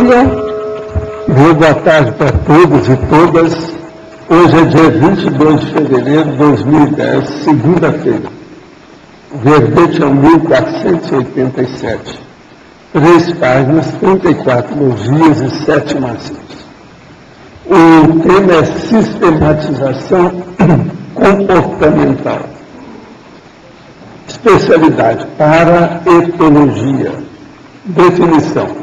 Olha, boa tarde para todos e todas. Hoje é dia 22 de fevereiro de 2010, segunda-feira. O verbete é o 1487. 3 páginas, 34 elogios e 7 máximas. O tema é sistematização comportamental. Especialidade, paraetologia. Definição.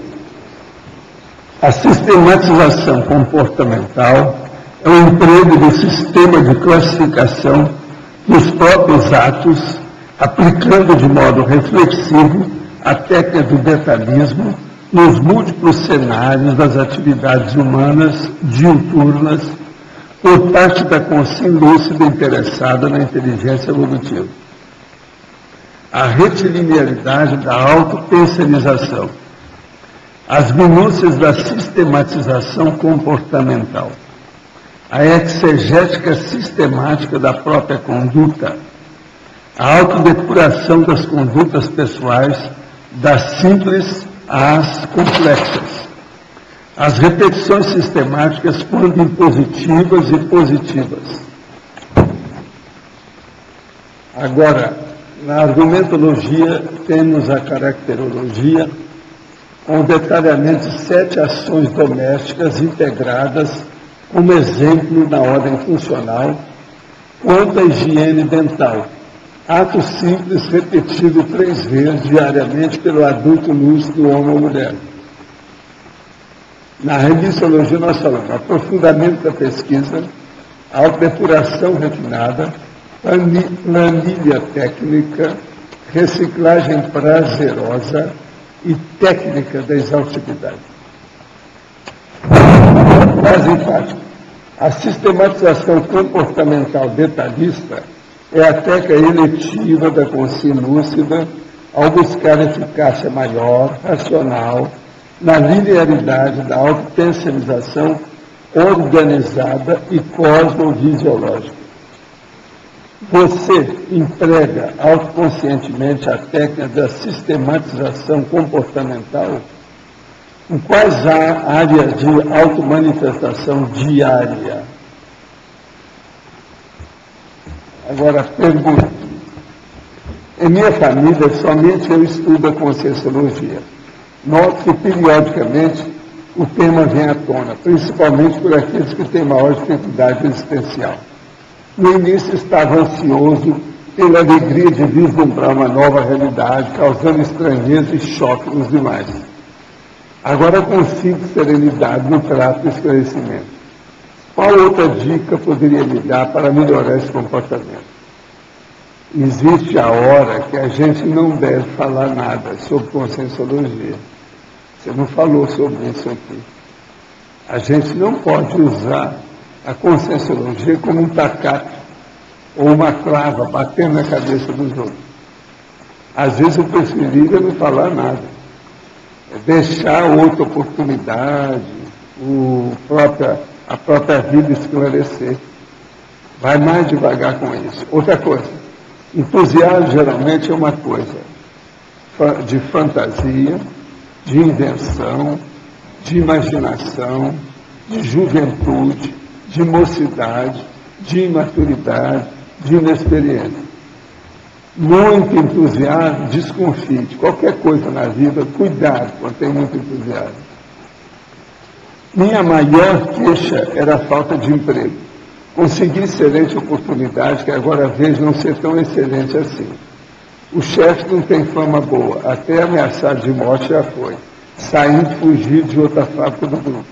A sistematização comportamental é o emprego do sistema de classificação dos próprios atos, aplicando de modo reflexivo a técnica do detalhismo nos múltiplos cenários das atividades humanas diuturnas por parte da consciência lúcida interessada na inteligência evolutiva. A retilinearidade da autopensorização, as minúcias da sistematização comportamental, a exegética sistemática da própria conduta, a autodepuração das condutas pessoais, das simples às complexas, as repetições sistemáticas quando impositivas e positivas. Agora, na argumentologia, temos a caracterologia, com detalhamento de 7 ações domésticas integradas como exemplo na ordem funcional, quanto à higiene dental, ato simples repetido 3 vezes diariamente pelo adulto lúcido, homem ou mulher. Na remissologia nós falamos aprofundamento da pesquisa, autodepuração refinada, planilha técnica, reciclagem prazerosa e técnica da exaustividade. Frase enfática. A sistematização comportamental detalhista é a técnica eletiva da consciência lúcida ao buscar eficácia maior, racional, na linearidade da autopensorização organizada e cosmovisiológica. Você emprega autoconscientemente a técnica da sistematização comportamental em quais áreas de automanifestação diária? Agora, pergunta. Em minha família, somente eu estudo a conscienciologia. Noto que, periodicamente, o tema vem à tona, principalmente por aqueles que têm maior dificuldade existencial. No início estava ansioso pela alegria de vislumbrar uma nova realidade, causando estranheza e choque nos demais. Agora consigo serenidade no trato do esclarecimento. Qual outra dica poderia me dar para melhorar esse comportamento? Existe a hora que a gente não deve falar nada sobre conscienciologia. Você não falou sobre isso aqui. A gente não pode usar a conscienciologia como um tacape ou uma clava batendo na cabeça dos outros. Às vezes o preferível é não falar nada. É deixar outra oportunidade, a própria vida esclarecer. Vai mais devagar com isso. Outra coisa, entusiasmo geralmente é uma coisa de fantasia, de invenção, de imaginação, de juventude, de mocidade, de imaturidade, de inexperiência. Muito entusiasmo, desconfie de qualquer coisa na vida, cuidado quando tem muito entusiasmo. Minha maior queixa era a falta de emprego. Consegui excelente oportunidade, que agora vejo não ser tão excelente assim. O chefe não tem fama boa, até ameaçado de morte já foi, saindo fugido de outra fábrica do grupo.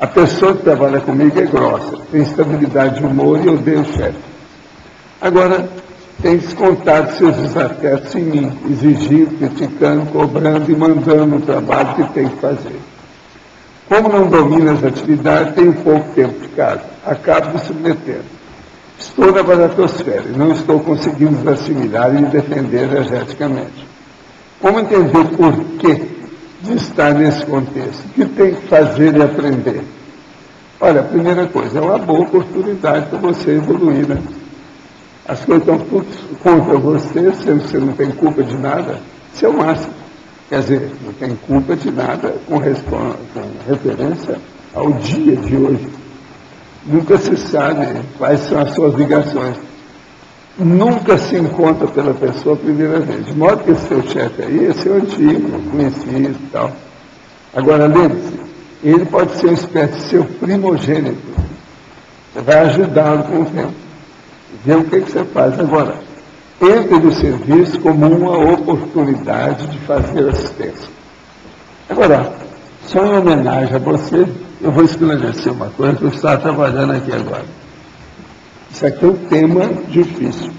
A pessoa que trabalha comigo é grossa, tem estabilidade de humor e odeia o chefe. Agora, tem descontado seus desafetos em mim, exigindo, criticando, cobrando e mandando o trabalho que tem que fazer. Como não domino as atividades, tenho pouco tempo de casa, acabo me submetendo. Estou na baratosfera e não estou conseguindo assimilar e me defender energeticamente. Como entender o porquê de estar nesse contexto? O que tem que fazer e aprender? Olha, a primeira coisa, é uma boa oportunidade para você evoluir, né? As coisas estão tudo contra você, sendo que você não tem culpa de nada, isso é o máximo. Quer dizer, não tem culpa de nada com referência ao dia de hoje. Nunca se sabe quais são as suas ligações. Nunca se encontra pela pessoa a primeira vez. De modo que esse seu chefe aí é seu antigo, conhecido e tal. Agora, lembre-se, ele pode ser uma espécie de seu primogênito. Você vai ajudá-lo com o tempo. Ver o que você faz. Agora, entre no serviço como uma oportunidade de fazer assistência. Agora, só em homenagem a você, eu vou esclarecer uma coisa que eu estava trabalhando aqui agora. Isso aqui é um tema difícil.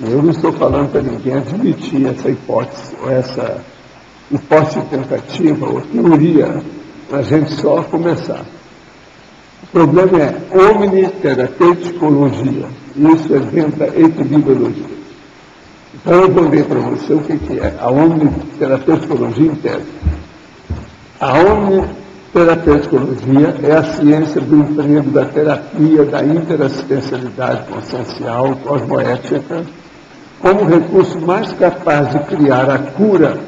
Eu não estou falando para ninguém admitir essa hipótese, ou essa hipótese tentativa, ou teoria, para a gente só começar. O problema é omniterapeuticologia. Isso é dentro da equilibrologia. Então eu vou ler para você o que é a omniterapeuticologia em tese. A omniterapeuticologia é a ciência do emprego da terapia, da interassistencialidade consciencial, cosmoética, como recurso mais capaz de criar a cura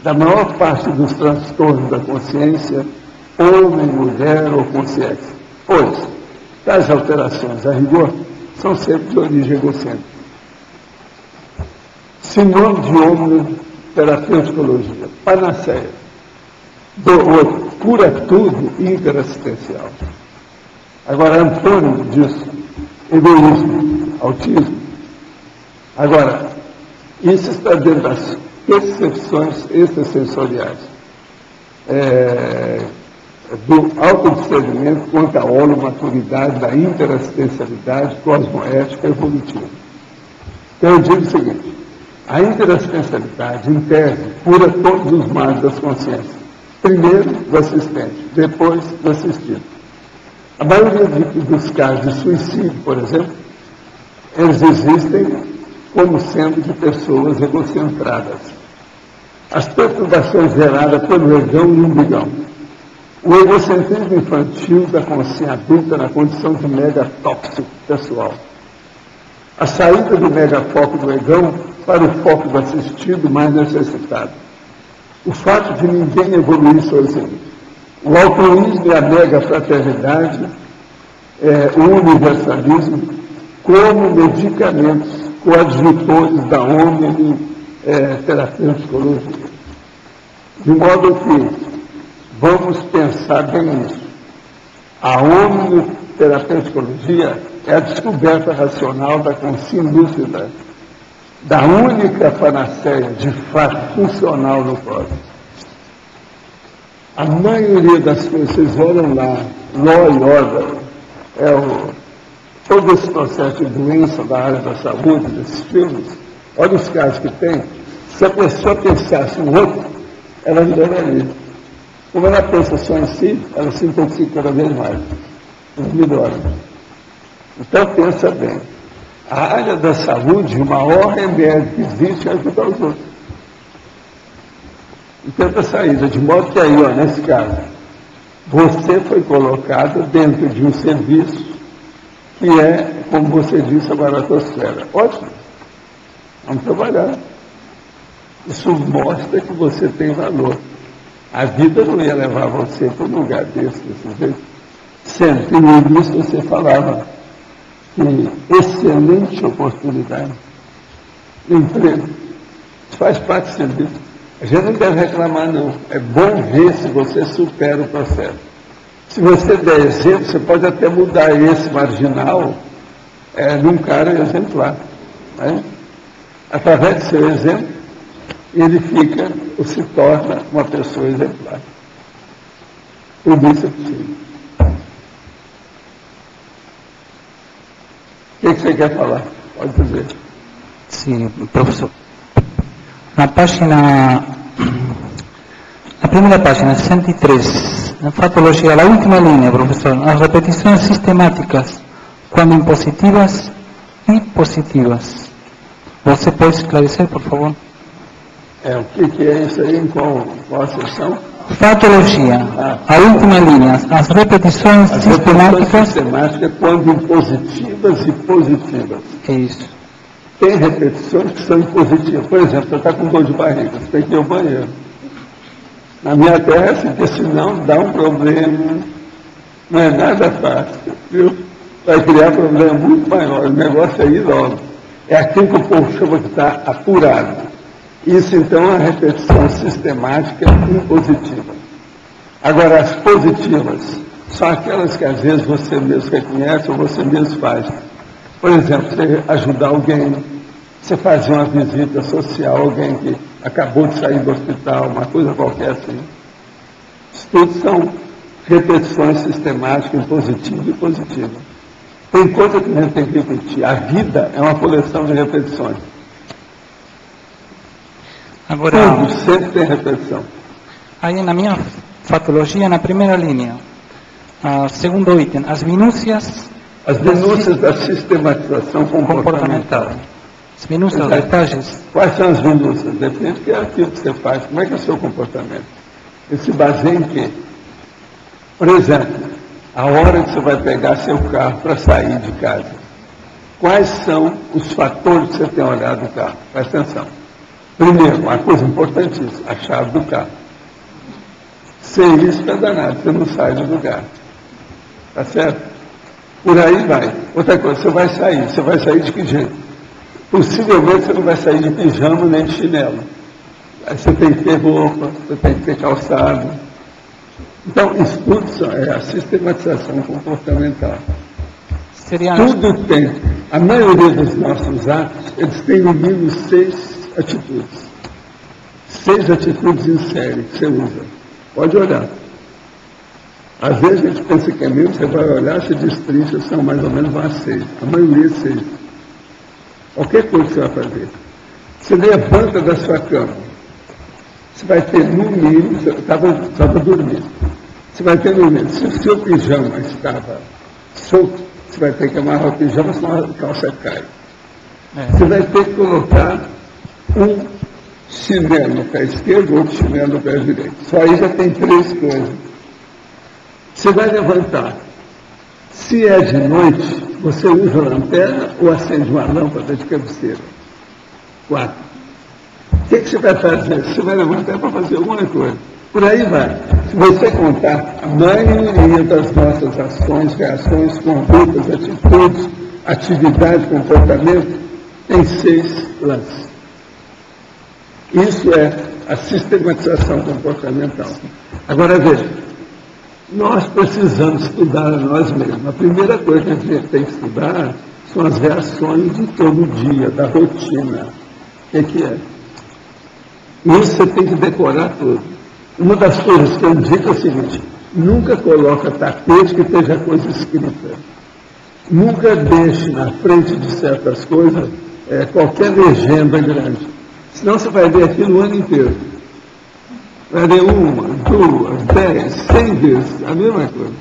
da maior parte dos transtornos da consciência, homem, mulher ou consciência. Pois, tais alterações, a rigor, são sempre de origem egocêntrica. Sinônimo de omniterapeuticologia, panaceia. Do outro, cura tudo, interassistencial. Agora, antônimo disso, egoísmo, autismo. Agora, isso está dentro das percepções extrasensoriais. Do autodiscernimento quanto à holomaturidade, da interassistencialidade cosmoética evolutiva. Então eu digo o seguinte, a interassistencialidade, em tese, cura todos os males das consciências. Primeiro do assistente, depois do assistido. A maioria dos casos de suicídio, por exemplo, eles existem como sendo de pessoas egocentradas. As perturbações geradas pelo egão e umbigão. O egocentrismo infantil da consciência adulta na condição de megatóxico pessoal. A saída do megafoco do egão para o foco do assistido mais necessitado. O fato de ninguém evoluir sozinho. O altruísmo e a megafraternidade, o universalismo, como medicamentos coadjutores da omniterapeuticologia. De modo que vamos pensar bem nisso. A omniterapeuticologia é a descoberta racional da consciência lúcida, da única panaceia de fato funcional no cosmos. A maioria das coisas, vocês olham lá, Law e Order, todo esse processo de doença da área da saúde, desses filmes, olha os casos que tem. Se a pessoa pensasse no outro, ela melhoraria. Como ela pensa só em si, ela se intoxica cada vez mais. Ela melhora. Então pensa bem. A área da saúde, o maior remédio que existe é ajudar os outros. E tenta saída, de modo que aí, ó, nesse caso, você foi colocado dentro de um serviço que é, como você disse, a baratosfera. Ótimo. Vamos trabalhar. Isso mostra que você tem valor. A vida não ia levar você para um lugar desse jeito. Sempre no início você falava que excelente oportunidade de emprego. Isso faz parte do serviço. A gente não deve reclamar, não. É bom ver se você supera o processo. Se você der exemplo, você pode até mudar esse marginal num cara exemplar. Né? Através do seu exemplo, ele fica ou se torna uma pessoa exemplar. Tudo isso é possível. O que você quer falar? Pode dizer. Sim, professor. Na primeira página, 103, na fatologia, a última linha, professor, as repetições sistemáticas, quando impositivas e positivas. Você pode esclarecer, por favor? O que é isso aí? Em qual seção? Fatologia, a última linha, as repetições sistemáticas. Sistemáticas quando impositivas e positivas. É isso. Tem repetições que são impositivas. Por exemplo, você está com dor de barriga, você tem que ir ao banheiro. Na minha tese, porque senão dá um problema, não é nada fácil, viu? Vai criar problema muito maior, o negócio é ir logo. É aquilo que o povo chama que está apurado. Isso, então, é uma repetição sistemática impositiva. Agora, as positivas são aquelas que, às vezes, você mesmo reconhece ou você mesmo faz. Por exemplo, você ajudar alguém, você fazer uma visita social, alguém que acabou de sair do hospital, uma coisa qualquer assim. Isso tudo são repetições sistemáticas, impositiva e positiva. Tem coisa que a gente tem que repetir. A vida é uma coleção de repetições. Agora, tudo sempre tem repetição. aí na minha fatologia, na primeira linha, segundo item, as minúcias... As minúcias da sistematização comportamental. As minúcias, os detalhes. Quais são as minúcias? Depende do que é aquilo que você faz. Como é que é o seu comportamento? Ele se baseia em quê? Por exemplo, a hora que você vai pegar seu carro para sair de casa. Quais são os fatores que você tem olhado no carro? Presta atenção. Primeiro, uma coisa importantíssima, a chave do carro. Sem isso, não é danado, você não sai do lugar. Tá certo? Por aí vai. Outra coisa, você vai sair de que jeito? Possivelmente você não vai sair de pijama nem de chinelo. Aí você tem que ter roupa, você tem que ter calçado. Então, isso tudo é a sistematização comportamental. Tudo tem. A maioria dos nossos atos, eles têm no mínimo 6 atitudes. 6 atitudes em série que você usa. Pode olhar. Às vezes a gente pensa que é mesmo, você vai olhar, se destrincha, são mais ou menos umas 6. A maioria é 6. Qualquer coisa que você vai fazer. Você levanta da sua cama. Você vai ter no mínimo, você estava dormindo. Você vai ter no mínimo, se o seu pijama estava solto, você vai ter que amarrar o pijama, senão a calça cai. Você vai ter que colocar um chinelo no pé esquerdo, outro chinelo no pé direito. Só aí já tem 3 coisas. Você vai levantar. Se é de noite, você usa a lanterna ou acende uma lâmpada de cabeceira? 4. O que você vai fazer? Você vai levantar para fazer alguma coisa. Por aí vai. Se você contar, a maioria das nossas ações, reações, condutas, atitudes, atividade, comportamento, tem 6 lances. Isso é a sistematização comportamental. Agora veja, nós precisamos estudar a nós mesmos. A primeira coisa que a gente tem que estudar são as reações de todo dia, da rotina. O que é? Isso você tem que decorar tudo. Uma das coisas que eu digo é o seguinte: nunca coloca tapete que esteja coisa escrita. Nunca deixe na frente de certas coisas qualquer legenda grande. Senão você vai ver aquilo o ano inteiro. Vai ler 1, 2, 10, 100 vezes, a mesma coisa.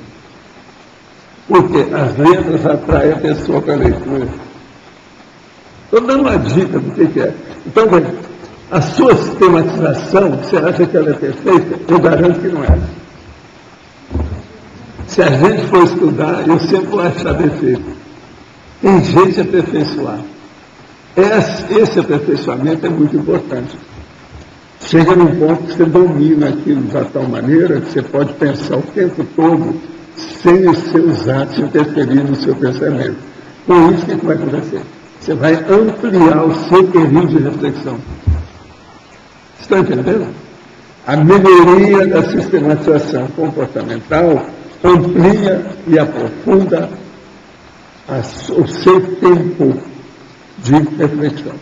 Porque as letras atraem a pessoa para a leitura. Estou dando uma dica do que é. Então, a sua sistematização, você acha que ela é perfeita? Eu garanto que não é. Se a gente for estudar, eu sempre vou achar defeito. Tem jeito de aperfeiçoar. Esse aperfeiçoamento é muito importante. Chega num ponto que você domina aquilo de tal maneira que você pode pensar o tempo todo sem os seus atos interferir no seu pensamento. Com isso, o que vai acontecer? Você vai ampliar o seu período de reflexão. Estão entendendo? A melhoria da sistematização comportamental amplia e aprofunda o seu tempo de reflexão.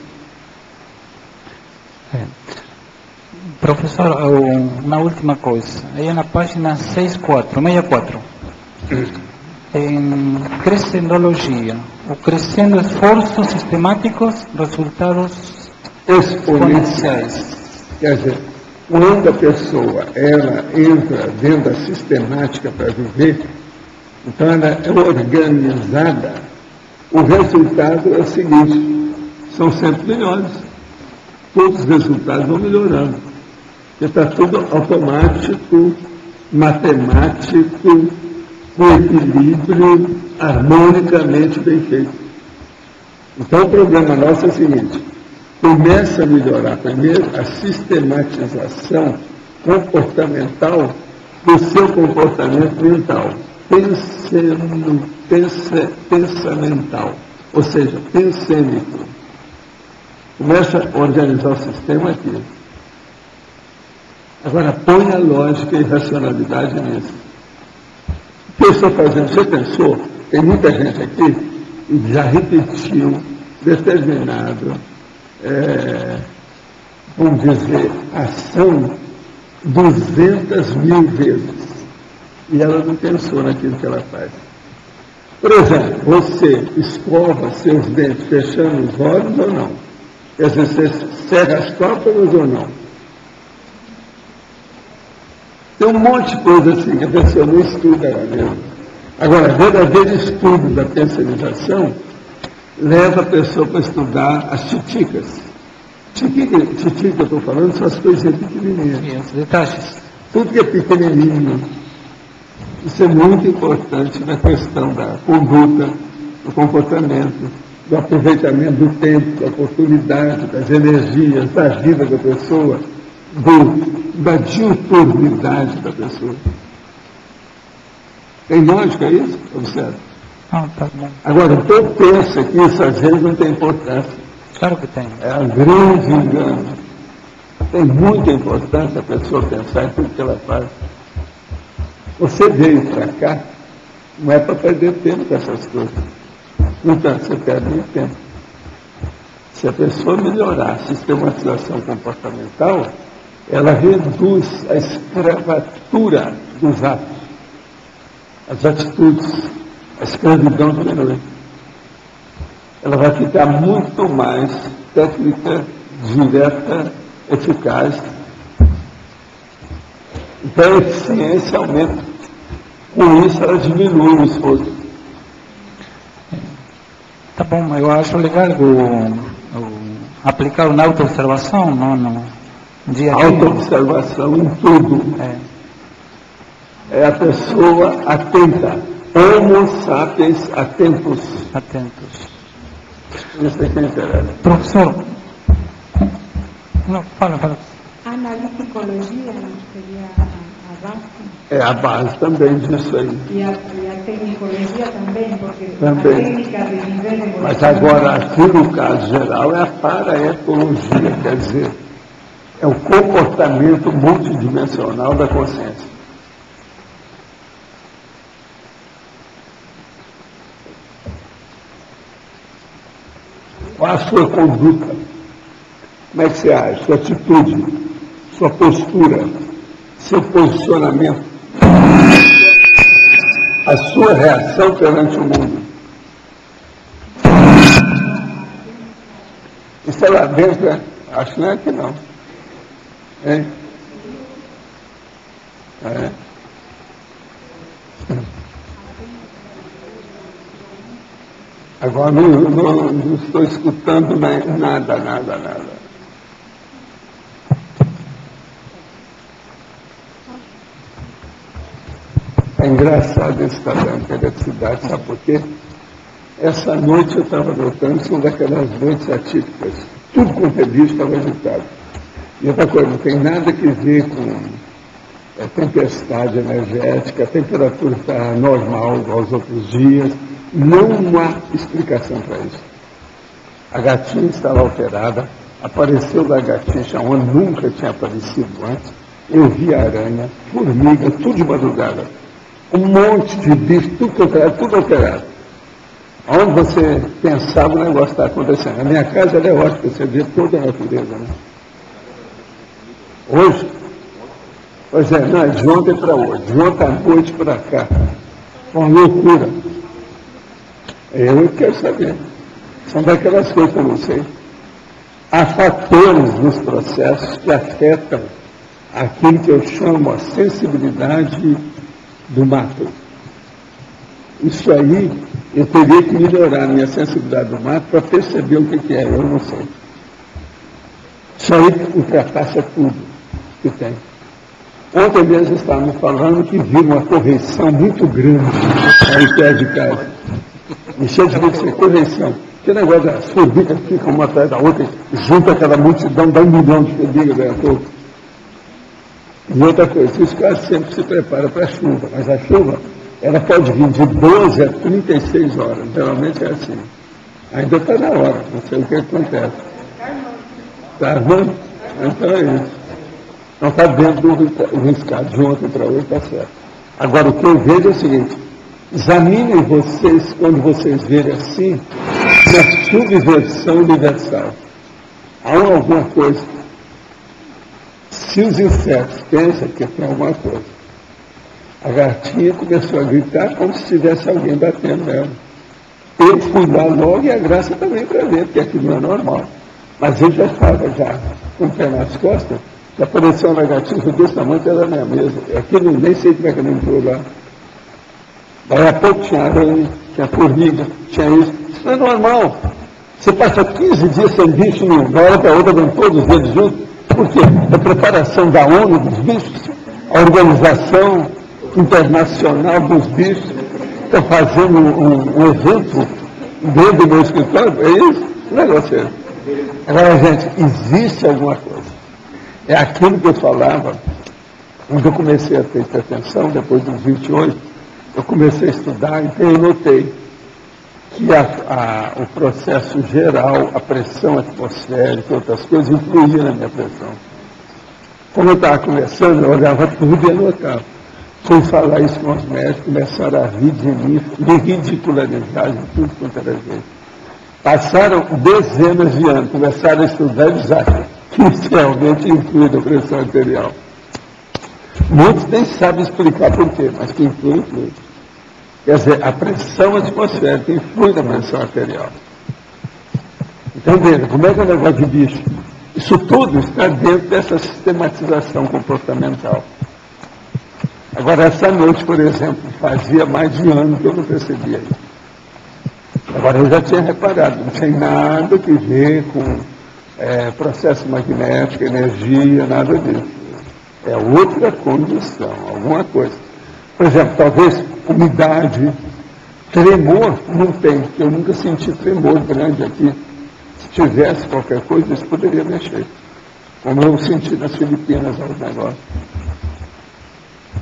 Professor, uma última coisa. Aí na página 64, em crescendologia, o crescendo esforços sistemáticos, resultados exponenciais. Quer dizer, quando a pessoa ela entra dentro da sistemática para viver, então ela é organizada, o resultado é o seguinte: são sempre melhores. Todos os resultados vão melhorando. Porque está tudo automático, matemático, com equilíbrio, harmonicamente bem feito. Então o problema nosso é o seguinte: começa a melhorar primeiro a sistematização comportamental do seu comportamento mental. Pensamental, ou seja, pensêmico. Começa a organizar o sistema aqui. Agora, põe a lógica e racionalidade nisso. O que eu estou fazendo? Você pensou? Tem muita gente aqui que já repetiu determinado, vamos dizer, ação 200.000 vezes. E ela não pensou naquilo que ela faz. Por exemplo, você escova seus dentes fechando os olhos ou não? Quer dizer, você cerra as pálpebras ou não? Tem um monte de coisa assim que a pessoa não estuda ela mesma. Agora, o verdadeiro estudo da pensarização leva a pessoa para estudar as titicas. Titica que eu estou falando são as coisinhas pequenininhas. E os detalhes. Tudo que é pequenininho. Isso é muito importante na questão da conduta, do comportamento, do aproveitamento do tempo, da oportunidade, das energias, da vida da pessoa, da diuturnidade da pessoa. Tem lógica isso? Observe. Ah, tá bom. Agora, então pensa que isso às vezes não tem importância. Claro que tem. É um grande engano. Tem muita importância a pessoa pensar em tudo que ela faz. Você veio para cá, não é para perder tempo com essas coisas. Então, você perde muito tempo. Se a pessoa melhorar a sistematização comportamental, ela reduz a escravatura dos atos, as atitudes, a escravidão diminui. Ela vai ficar muito mais técnica, direta, eficaz. Então a eficiência aumenta. Com isso ela diminui o esforço. Tá bom, eu acho legal aplicar uma autoobservação no dia a dia. Autoobservação em tudo. É a pessoa atenta. Homo sapiens atentos. Atentos. Isso é que interessa. Professor, não, fala. A analiticologia seria a base? É a base também disso aí. E a tecnicologia também, porque Também. a técnica de nível evolutivo... Mas agora, aqui no caso geral, é a paraetologia, quer dizer, é o comportamento multidimensional da consciência. Qual a sua conduta? Como é que você age? Sua atitude, sua postura, seu posicionamento, a sua reação perante o mundo. Isso é lá dentro, né? Acho que não é aqui não. Hein? É. Agora não estou escutando nada. É engraçado esse tamanho de eletricidade, sabe por quê? Essa noite eu estava notando, são daquelas noites atípicas. Tudo quanto é bicho estava agitado. E outra coisa, não tem nada que ver com tempestade energética, a temperatura está normal, igual aos outros dias. Não há explicação para isso. A gatinha estava alterada, apareceu lagartixa onde nunca tinha aparecido antes. Eu vi aranha, formiga, tudo de madrugada. Um monte de bicho, tudo alterado. Onde você pensava o negócio está acontecendo. A minha casa ela é ótima, você vê toda a natureza, né? Hoje? Pois é, não, de ontem para hoje, de ontem à noite para cá. Uma loucura. Eu quero saber. São daquelas coisas que eu não sei. Há fatores nos processos que afetam aquilo que eu chamo a sensibilidade do macro. Isso aí, eu teria que melhorar a minha sensibilidade do macro para perceber o que é, eu não sei. Isso aí ultrapassa tudo que tem. Ontem mesmo estávamos falando que viram uma correção muito grande aí perto de casa. E cheio de ser correção. Que negócio das formigas ficam uma atrás da outra, junto aquela multidão, dá 1 milhão de formigas daí a pouco. E outra coisa, isso quase sempre se prepara para a chuva, mas a chuva, ela pode vir de 12 a 36 horas, geralmente é assim. Ainda está na hora, não sei o que acontece. Está armando? Então é isso. Não está dentro do riscado, de ontem para hoje está certo. Agora, o que eu vejo é o seguinte, examinem vocês, quando vocês verem assim, na subversão universal. Há alguma coisa. Se os insetos pensam que tem alguma coisa, a gatinha começou a gritar como se tivesse alguém batendo nela. Eu fui lá logo e a Graça também para ver, porque aquilo não é normal. Mas eu já estava com o pé nas costas, já apareceu uma gatinha desse tamanho que era na minha mesa. Aquilo nem sei como é que ela entrou lá. Daí a pouco tinha aranha, tinha formiga, tinha isso. Isso não é normal. Você passa 15 dias sem bicho nenhum, da hora para outra vem todos eles juntos. Por quê? A preparação da ONU dos bichos, a organização internacional dos bichos, está fazendo um evento dentro do meu escritório, é isso? O negócio é esse. Agora, gente, existe alguma coisa. É aquilo que eu falava, quando eu comecei a ter atenção, depois dos 28, eu comecei a estudar, então eu notei que o processo geral, a pressão atmosférica e outras coisas, influía na minha pressão. Como eu estava conversando, eu olhava tudo e anotava. Fui falar isso com os médicos, começaram a rir de mim, me ridicularizar de tudo quanto era jeito. Passaram dezenas de anos, começaram a estudar e dizer que isso realmente influi na pressão arterial. Muitos nem sabem explicar por quê, mas que influi. Quer dizer, a pressão atmosférica influi na pressão arterial. Então, veja, como é que é o negócio de bicho? Isso tudo está dentro dessa sistematização comportamental. Agora, essa noite, por exemplo, fazia mais de ano que eu não percebia isso. Agora, eu já tinha reparado, não tem nada que ver com processo magnético, energia, nada disso. É outra condição, alguma coisa. Por exemplo, talvez umidade, tremor, não tem, porque eu nunca senti tremor grande aqui. Se tivesse qualquer coisa, isso poderia mexer. Como eu senti nas Filipinas, o negócio.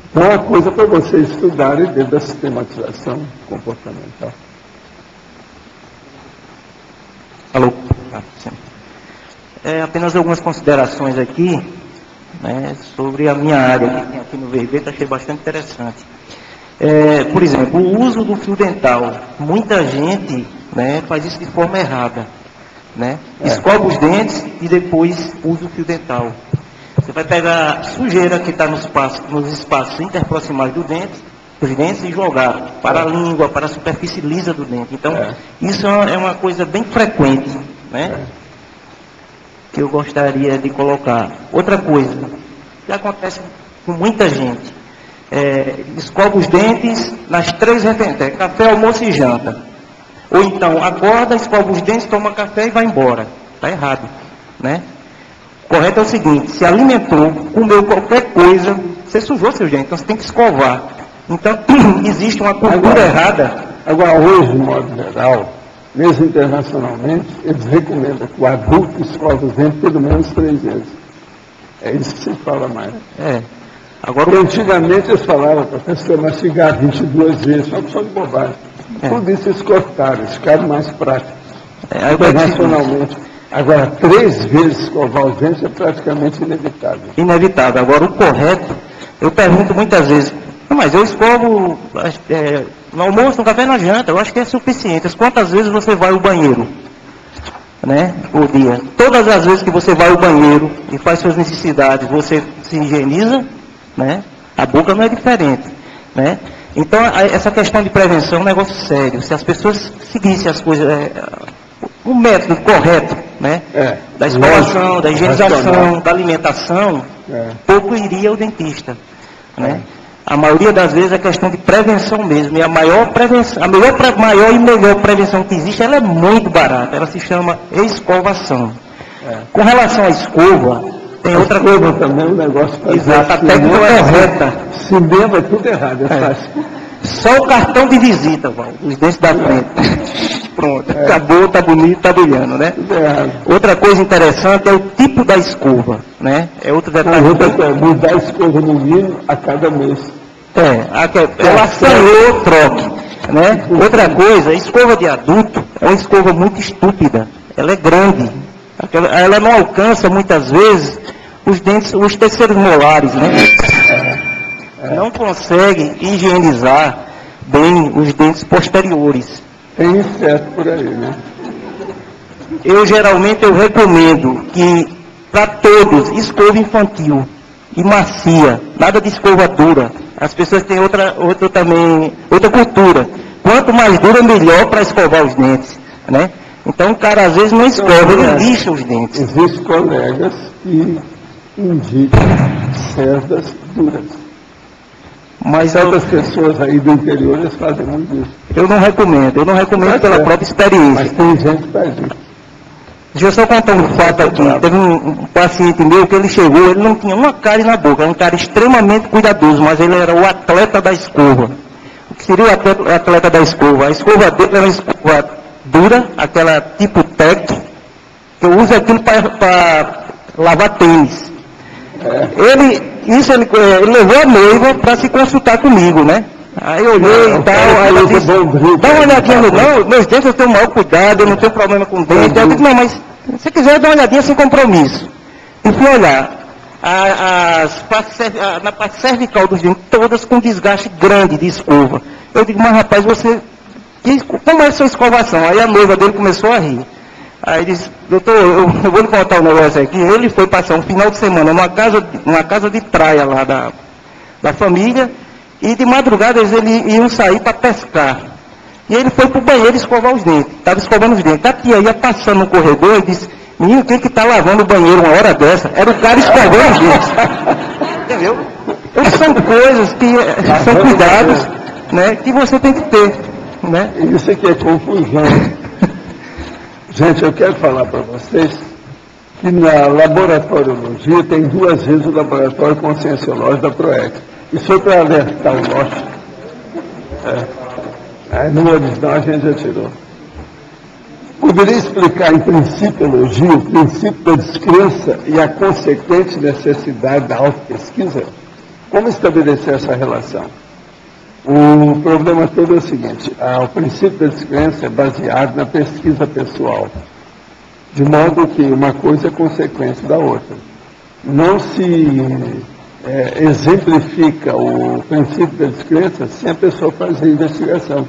Então, é uma coisa para vocês estudarem dentro da sistematização comportamental. Alô? Sim. Apenas algumas considerações aqui, né, sobre a minha área que tem aqui no verbete, achei bastante interessante. Por exemplo, o uso do fio dental. Muita gente, né, faz isso de forma errada. Né? Escova os dentes e depois usa o fio dental. Você vai pegar sujeira que está nos espaços interproximais dos dentes e jogar para a língua, para a superfície lisa do dente. Então, isso é uma coisa bem frequente, né? Que eu gostaria de colocar. Outra coisa, que acontece com muita gente, escova os dentes nas 3 refeições, café, almoço e janta. Ou então, acorda, escova os dentes, toma café e vai embora. Está errado, né? Correto é o seguinte, se alimentou, comeu qualquer coisa, você sujou seus dentes, então você tem que escovar. Então, existe uma cultura errada. Agora, hoje, de modo geral, mesmo internacionalmente, eles recomendam que o adulto escove os dentes pelo menos 3 vezes. É isso que se fala mais. Agora, porque antigamente eles falavam para a pessoa mastigar 22 vezes, só de bobagem. Tudo isso eles cortaram, eles ficaram mais práticos. Internacionalmente. Agora, 3 vezes escovar os dentes é praticamente inevitável. Inevitável. Agora, o correto, eu pergunto muitas vezes, mas eu escovo no almoço, no café e na janta, eu acho que é suficiente. Quantas vezes você vai ao banheiro, né, por dia? Todas as vezes que você vai ao banheiro e faz suas necessidades, você se higieniza, né? A boca não é diferente, né? Então, essa questão de prevenção é um negócio sério. Se as pessoas seguissem as coisas, o método correto, né? Da escovação, da higienização, da alimentação, pouco iria ao dentista, né? A maioria das vezes é questão de prevenção mesmo. E a maior prevenção, maior e melhor prevenção que existe, ela é muito barata. Ela se chama escovação. Com relação à escova, tem outra coisa também, um negócio. Exato, a técnica correta. Cinema é tudo errado, é fácil. Só o cartão de visita, Val, os dentes da frente. Pronto, acabou, tá bonito, tá brilhando, né? Outra coisa interessante é o tipo da escova, né? É outro detalhe. Mudar a escova no mínimo a cada mês. Ela assanhou, troque, né? Outra coisa, a escova de adulto é uma escova muito estúpida. Ela é grande. Ela não alcança, muitas vezes, os dentes, os terceiros molares, né? Não consegue higienizar bem os dentes posteriores. Tem inseto por aí, né? Eu recomendo que, para todos, escova infantil e macia, nada de escova dura. As pessoas têm outra cultura. Quanto mais dura, melhor para escovar os dentes, né? Então, o cara às vezes não escova, ele lixa os dentes. Existem colegas que indicam cerdas duras. Mas outras pessoas aí do interior, eles fazem muito isso. Eu não recomendo pela própria experiência. Mas tem gente que faz isso. Deixa eu só contar um fato aqui. Teve um paciente meu que ele chegou, ele não tinha uma cárie na boca, era um cara extremamente cuidadoso, mas ele era o atleta da escova. O que seria o atleta da escova? A escova dele era uma escova dura, aquela tipo tech, que eu uso aquilo para lavar tênis. Ele levou a noiva para se consultar comigo, né? Aí eu olhei e tal, aí eu disse, dá uma olhadinha no não, meus dentes eu tenho o maior cuidado, eu não tenho problema com dente. Eu disse, não, mas se quiser dar uma olhadinha sem compromisso. E fui olhar, na parte cervical dos dentes, todas com desgaste grande de escova. Eu digo, mas rapaz, como é a sua escovação? Aí a noiva dele começou a rir. Aí disse, doutor, eu vou lhe contar um negócio aqui. Ele foi passar um final de semana numa casa de praia lá da família, e de madrugada eles iam sair para pescar. E ele foi para o banheiro escovar os dentes. Estava escovando os dentes. A tia ia passando no corredor e disse, menino, quem que está lavando o banheiro uma hora dessa? Era o cara escovando os dentes. Entendeu? Então são coisas que são cuidados, né, que você tem que ter. Né? Isso aqui é confusão. Gente, eu quero falar para vocês que na laboratoriologia tem 2 vezes o laboratório conscienciológico da PROEC. Isso foi para alertar o nosso. Aí no original a gente já tirou. Poderia explicar em principiologia o princípio da descrença e a consequente necessidade da autopesquisa? Como estabelecer essa relação? O problema todo é o seguinte, o princípio da descrença é baseado na pesquisa pessoal, de modo que uma coisa é consequência da outra. Não se exemplifica o princípio da descrença sem a pessoa fazer a investigação.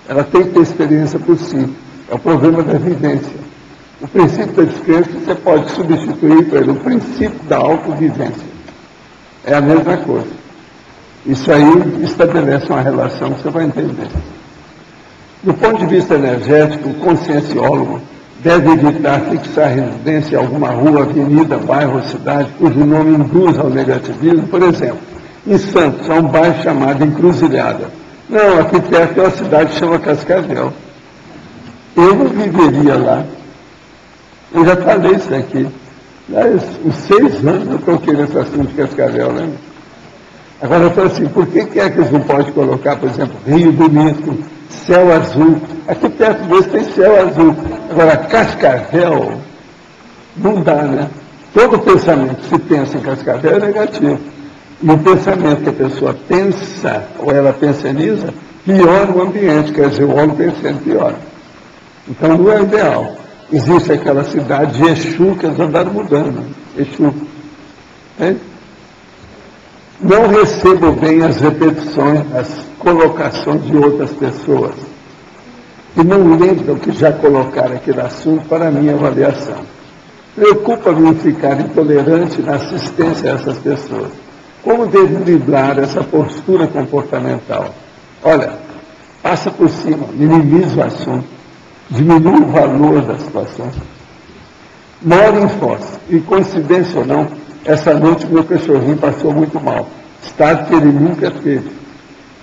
Ela tem que ter experiência por si. É o problema da vivência. O princípio da descrença você pode substituir por ele o princípio da autovivência. É a mesma coisa. Isso aí estabelece uma relação que você vai entender. Do ponto de vista energético, o conscienciólogo deve evitar fixar residência em alguma rua, avenida, bairro ou cidade, cujo nome induz ao negativismo. Por exemplo, em Santos, há um bairro chamado Encruzilhada. Não, aqui perto é uma cidade que chama Cascavel. Eu não viveria lá. Eu já falei isso aqui. Uns 6 anos eu toquei nesse assunto de Cascavel, né? Agora eu falo assim, por que é que eles não podem colocar, por exemplo, Rio Bonito, céu azul? Aqui perto deles tem céu azul. Agora, Cascavel, não dá, né? Todo pensamento que se pensa em Cascavel é negativo. E o pensamento que a pessoa pensa, ou ela penseniza, piora o ambiente, quer dizer, o homem pensando piora. Então não é ideal. Existe aquela cidade de Exu que eles andaram mudando. Exu. É? Não recebo bem as repetições, as colocações de outras pessoas. E não lembram que já colocaram aquele assunto para a minha avaliação. Preocupa-me em ficar intolerante na assistência a essas pessoas. Como devo driblar essa postura comportamental? Olha, passa por cima, minimiza o assunto, diminui o valor da situação. Moro em Foz, e coincidência ou não, essa noite meu cachorrinho passou muito mal, estado que ele nunca teve.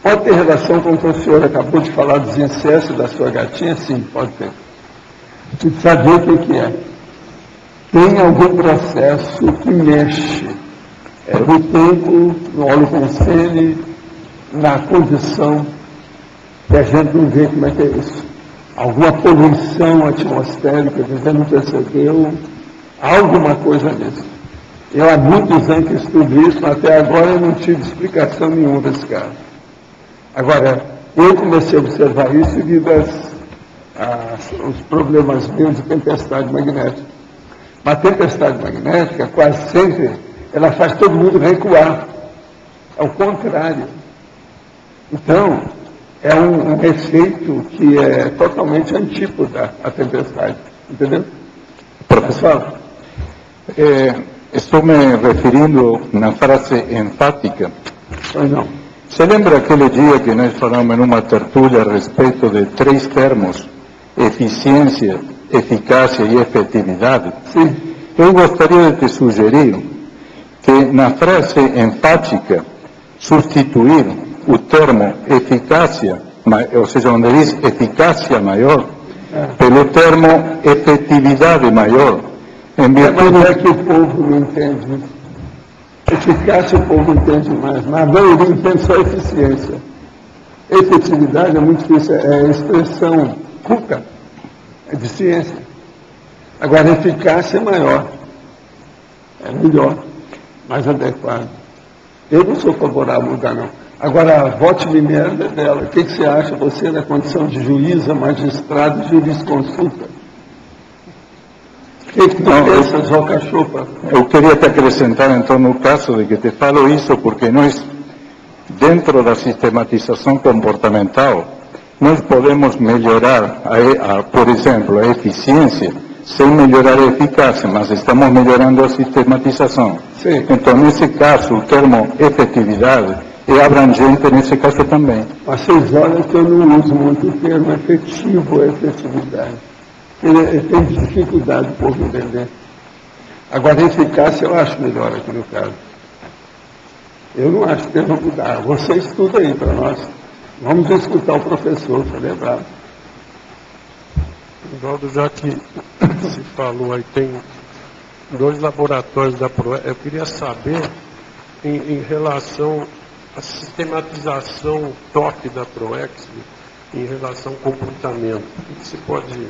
Pode ter relação com o que o senhor acabou de falar dos incestos da sua gatinha? Sim, pode ter. Precisa saber o que é. Tem algum processo que mexe no tempo, no óleo consene, na condição que a gente não vê como é que é isso. Alguma poluição atmosférica que você não percebeu, alguma coisa nisso. Eu há muitos anos que estudo isso, mas até agora eu não tive explicação nenhuma desse caso. Agora, eu comecei a observar isso devido os problemas meus de tempestade magnética. Mas a tempestade magnética, quase sempre, ela faz todo mundo recuar. É o contrário. Então, é um efeito que é totalmente antípoda à tempestade. Entendeu? Professor, estou me referindo na frase enfática. Pois não. Você lembra aquele dia que nós falamos em uma tertúlia a respeito de 3 termos, eficiência, eficácia e efetividade? Sim. Eu gostaria de te sugerir que na frase enfática substituir o termo eficácia, ou seja, onde diz eficácia maior, pelo termo efetividade maior. Em virtude... Mas é que o povo não entende. Eficácia o povo entende mais, mas a maioria entende só eficiência. Efetividade é muito difícil, é expressão culta, é de ciência. Agora, a eficácia é maior, é melhor, mais adequado. Eu não sou favorável a mudar, não. Agora, vote-me merda dela. O que você acha, você, na condição de juíza, magistrado, jurisconsulta? O que tu pensa, Joca Chopa? Eu queria te acrescentar, então, no caso de que te falo isso, porque nós, dentro da sistematização comportamental, nós podemos melhorar, por exemplo, a eficiência, sem melhorar a eficácia, mas estamos melhorando a sistematização. Sim. Então, nesse caso, o termo efetividade é abrangente nesse caso também. Mas vocês olham que eu não uso muito o termo efetivo ou efetividade. Ele tem dificuldade de povo entender. Agora, a eficácia eu acho melhor aqui no caso. Eu não acho que deva mudar. Você estuda aí para nós. Vamos escutar o professor, para lembrar. Valdo, já que se falou aí, tem 2 laboratórios da PROEX, eu queria saber, em relação à sistematização TOC da PROEX, em relação ao comportamento, o que se pode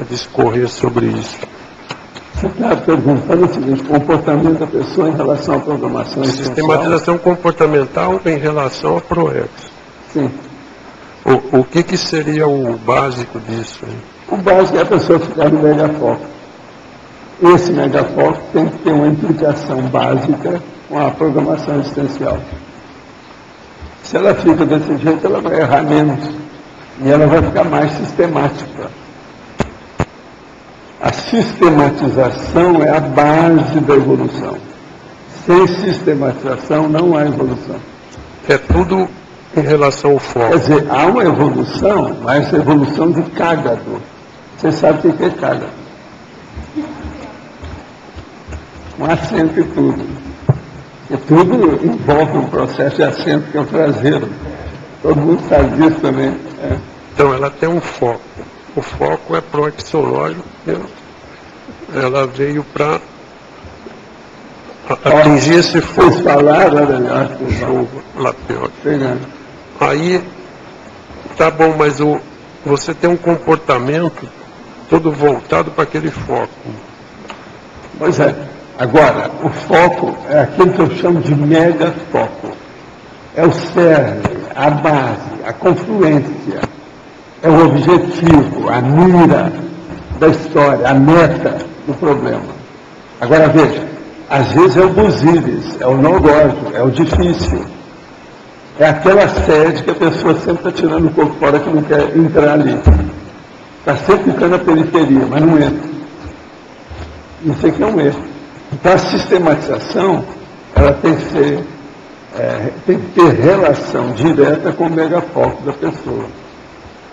discorrer sobre isso? Você está perguntando o seguinte, comportamento da pessoa em relação à programação essencial? Sistematização comportamental em relação à PROEX. Sim. O que seria o básico disso? Hein? O básico é a pessoa ficar no megafoco. Esse megafoco tem que ter uma implicação básica com a programação existencial. Se ela fica desse jeito, ela vai errar menos. E ela vai ficar mais sistemática. A sistematização é a base da evolução. Sem sistematização não há evolução. É tudo em relação ao foco. Quer dizer, há uma evolução, mas a evolução de cágado. Você sabe o que é cágado? Um acento e tudo. E tudo envolve um processo de acento que é o traseiro. Todo mundo sabe disso também. É. Então, ela tem um foco. O foco é proexológico. Ela veio para atingir esse foco. Vocês falaram, olha, O lateral. pegando. Aí, tá bom, mas você tem um comportamento todo voltado para aquele foco. Pois é. Agora, o foco é aquilo que eu chamo de megafoco. É o cerne, a base, a confluência. É o objetivo, a mira da história, a meta do problema. Agora veja, às vezes é o busíveis, é o não gosto, é o difícil. É aquela sede que a pessoa sempre está tirando um pouco fora que não quer entrar ali. Está sempre ficando na periferia, mas não entra. Isso aqui é um erro. Então a sistematização, ela tem que ser, tem que ter relação direta com o megafoco da pessoa.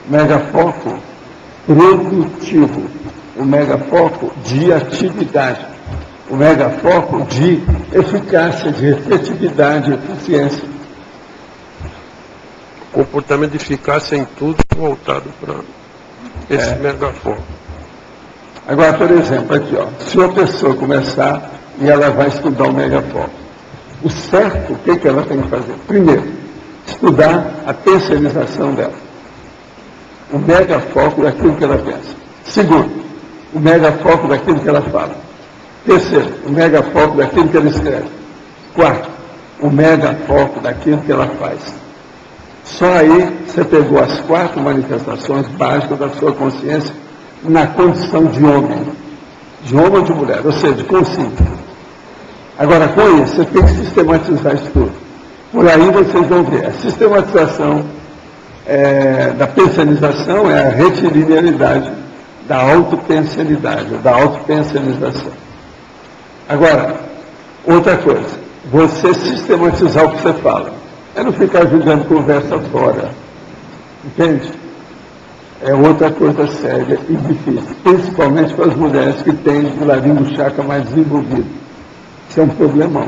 Megafoco produtivo, o megafoco de atividade, o megafoco de eficácia, de efetividade, eficiência. Comportamento de eficácia em tudo voltado para esse megafoco. Agora, por exemplo, aqui, ó, se uma pessoa começar e ela vai estudar o megafoco, o certo, o que ela tem que fazer? Primeiro, estudar a pensionização dela. O megafoco daquilo que ela pensa. Segundo, o megafoco daquilo que ela fala. Terceiro, o megafoco daquilo que ela escreve. Quarto, o megafoco daquilo que ela faz. Só aí você pegou as 4 manifestações básicas da sua consciência na condição de homem ou de mulher, ou seja, de consciência. Agora, com isso, você tem que sistematizar isso tudo. Por aí vocês vão ver. A sistematização da pensionização é a retilinearidade da autopensianidade, da autopensionização. Agora, outra coisa, você sistematizar o que você fala. É não ficar jogando conversa fora. Entende? É outra coisa séria e difícil. Principalmente para as mulheres que têm o laringo chakra mais desenvolvido. Isso é um problemão.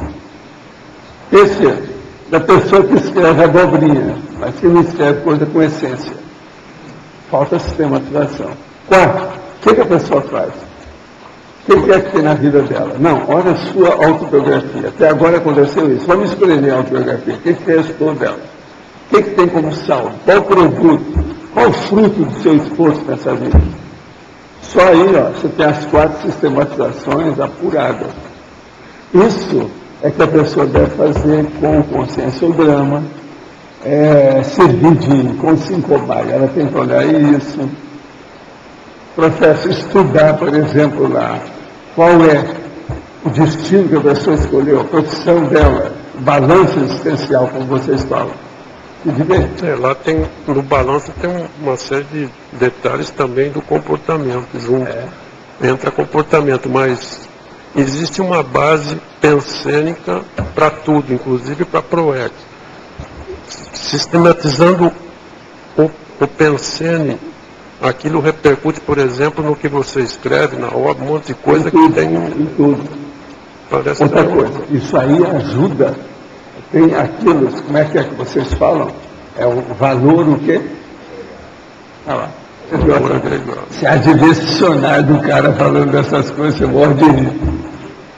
Terceiro, da pessoa que escreve abobrinha, mas que não escreve coisa com essência. Falta sistematização. Quarto, o que a pessoa faz? O que é que tem na vida dela? Não, olha a sua autobiografia. Até agora aconteceu isso. Vamos escrever a autobiografia. O que restou dela? O que tem como saldo? Qual o produto? Qual o fruto do seu esforço nessa vida? Só aí, você tem as 4 sistematizações apuradas. Isso é que a pessoa deve fazer com consciência ou drama, servir de consincobai. Ela tem que olhar isso. Processo estudar, por exemplo, lá, qual é o destino que a pessoa escolheu, a profissão dela, o balanço existencial, como vocês falam. Lá tem, no balanço tem uma série de detalhes também do comportamento, junto. Entra comportamento, mas existe uma base pensênica para tudo, inclusive para PROEX. Sistematizando o pensene, aquilo repercute, por exemplo, no que você escreve, na obra, um monte de coisa que tem em tudo. Parece outra coisa, isso aí ajuda. Tem aquilo, como é que vocês falam? É o valor, o quê? Olha lá. Se há de ver dicionário do cara falando dessas coisas, você morre de rir.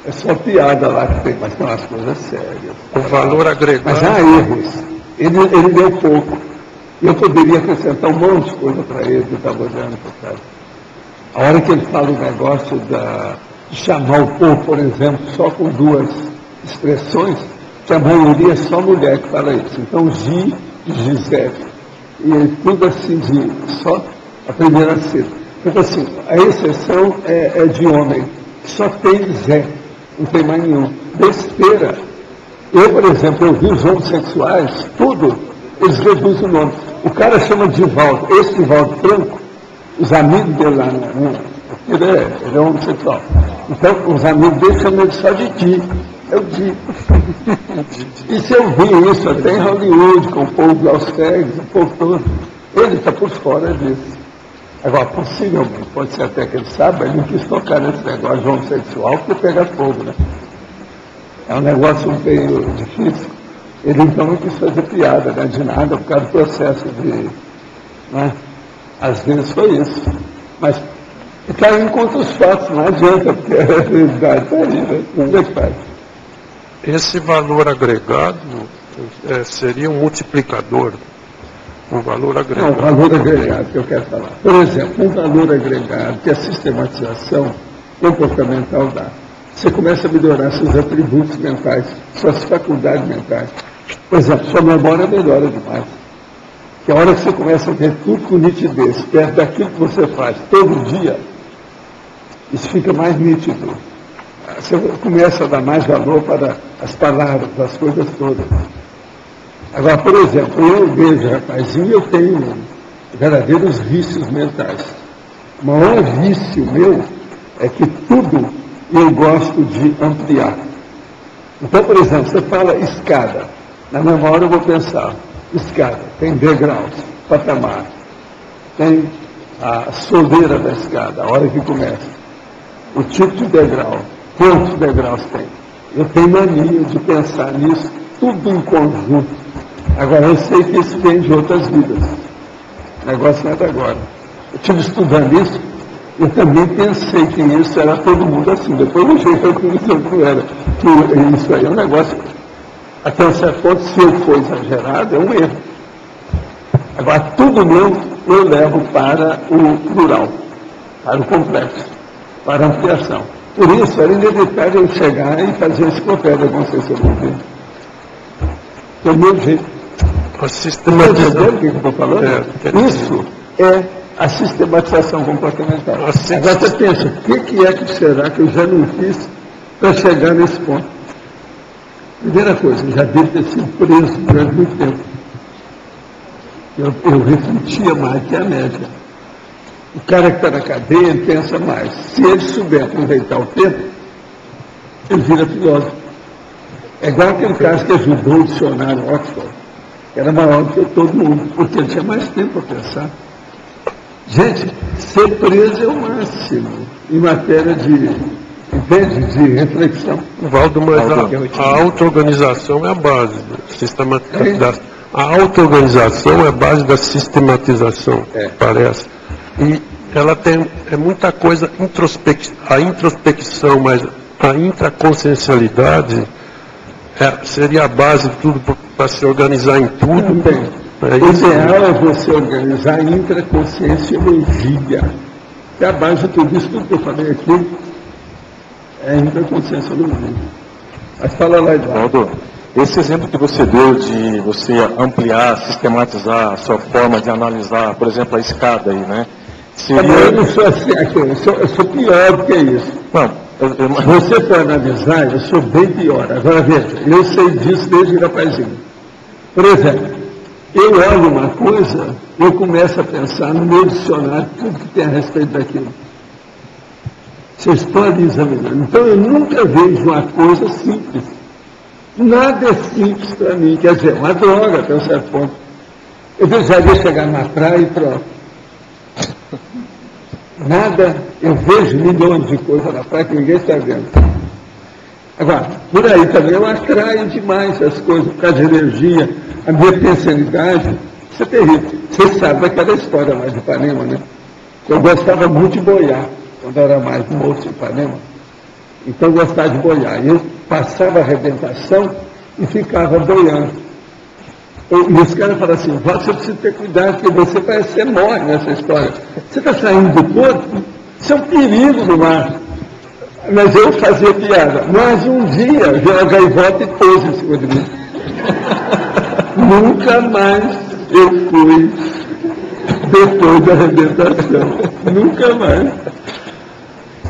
É só piada lá que tem, mas tem umas coisas sérias. O valor agregado. Mas há erros. Ele deu pouco. Eu poderia acrescentar um monte de coisa para ele que eu estava olhando para o cara. A hora que ele fala o negócio de chamar o povo, por exemplo, só com 2 expressões, que a maioria é só mulher que fala isso. Então, Gi e Gisele. E tudo assim, só a primeira sílaba. Então, assim, a exceção é de homem. Só tem Zé, não tem mais nenhum. Besteira. Eu, por exemplo, eu vi os homossexuais, tudo, eles reduzem o nome. O cara chama Divaldo, esse Divaldo Franco, os amigos dele lá, ele é homossexual. Então, os amigos dele chamam ele só de Di. Eu digo. E se eu vi isso até em Hollywood, com o povo lá, os tags, o povo todo, ele está por fora disso. Agora, possivelmente, pode ser até que ele saiba, ele não quis tocar nesse negócio de homossexual, porque pega fogo, né? É um negócio meio difícil. Ele então não quis fazer piada, né, de nada, por causa do processo de... Né? Às vezes foi isso. Mas está indo contra os fatos, não adianta, porque a realidade está aí, né? Como é que faz? Esse valor agregado seria um multiplicador, um valor agregado. Não, o valor agregado que eu quero falar. Por exemplo, um valor agregado que a sistematização comportamental dá. Você começa a melhorar seus atributos mentais, suas faculdades mentais. Por exemplo, sua memória melhora demais. Que a hora que você começa a ver tudo com nitidez, perto daquilo que você faz todo dia, isso fica mais nítido. Você começa a dar mais valor para as palavras, as coisas todas. Agora, por exemplo, eu vejo, rapazinho, eu tenho verdadeiros vícios mentais. O maior vício meu é que tudo eu gosto de ampliar. Então, por exemplo, você fala escada. Na mesma hora eu vou pensar, escada, tem degraus, patamar, tem a soleira da escada, a hora que começa. O tipo de degrau. Quantos degraus tem? Eu tenho mania de pensar nisso, tudo em conjunto. Agora, eu sei que isso vem de outras vidas. O negócio não é de agora. Eu estive estudando isso, eu também pensei que isso era todo mundo assim. Depois eu achei que isso não era. Que isso aí é um negócio Até um certo ponto, se eu for exagerado, é um erro. Agora, tudo meu eu levo para o plural, para o complexo, para a ampliação. Por isso, era inevitável eu chegar e fazer a enciclopédia com sociologia. É o meu jeito. Você entendeu o que eu estou falando? Isso é a sistematização comportamental. Agora você pensa, o que é que será que eu já não fiz para chegar nesse ponto? Primeira coisa, eu já devo ter sido preso durante muito tempo. Eu refletia mais que a média. O cara que está na cadeia, ele pensa mais. Se ele souber aproveitar o tempo, ele vira filósofo. É igual aquele caso que ajudou o dicionário Oxford, que era maior do que todo mundo, porque ele tinha mais tempo para pensar. Gente, ser preso é o máximo em matéria de reflexão. Valdo, mas a auto-organização é a base da sistematização. A auto-organização é a base da sistematização, parece. E ela tem muita coisa, a introspecção, mas a intraconsciencialidade seria a base de tudo para se organizar em tudo. O ideal é você organizar a intraconscienciologia, que é a base de tudo isso que eu falei aqui, é a intraconscienciologia. Mas fala lá, Eduardo. Esse exemplo que você deu de você ampliar, sistematizar a sua forma de analisar, por exemplo, a escada aí, né? Eu não sou assim, eu sou pior do que isso. Não, se você for analisar, eu sou bem pior. Agora veja, eu sei disso desde rapazinho. Por exemplo, eu olho uma coisa, eu começo a pensar no meu dicionário, tudo que tem a respeito daquilo. Se eu estou ali examinando. Então eu nunca vejo uma coisa simples. Nada é simples para mim, quer dizer, uma droga até um certo ponto. Eu desejaria chegar na praia e pronto. Nada, eu vejo milhões de coisas na praia que ninguém está vendo. Agora, por aí também eu atraio demais as coisas, por causa de energia, a minha pensanidade, isso é terrível. Você sabe daquela história mais de Ipanema, né? Eu gostava muito de boiar, quando eu era mais moço de Ipanema. Então eu gostava de boiar. Eu passava a arrebentação e ficava boiando. E os caras falaram assim, você precisa ter cuidado, porque você parece que você morre nessa história. Você está saindo do corpo, isso é um perigo no mar. Mas eu fazia piada. Mas um dia veio a gaivota e pôs em cima de mim. Nunca mais eu fui depois da arrebentação. Nunca mais.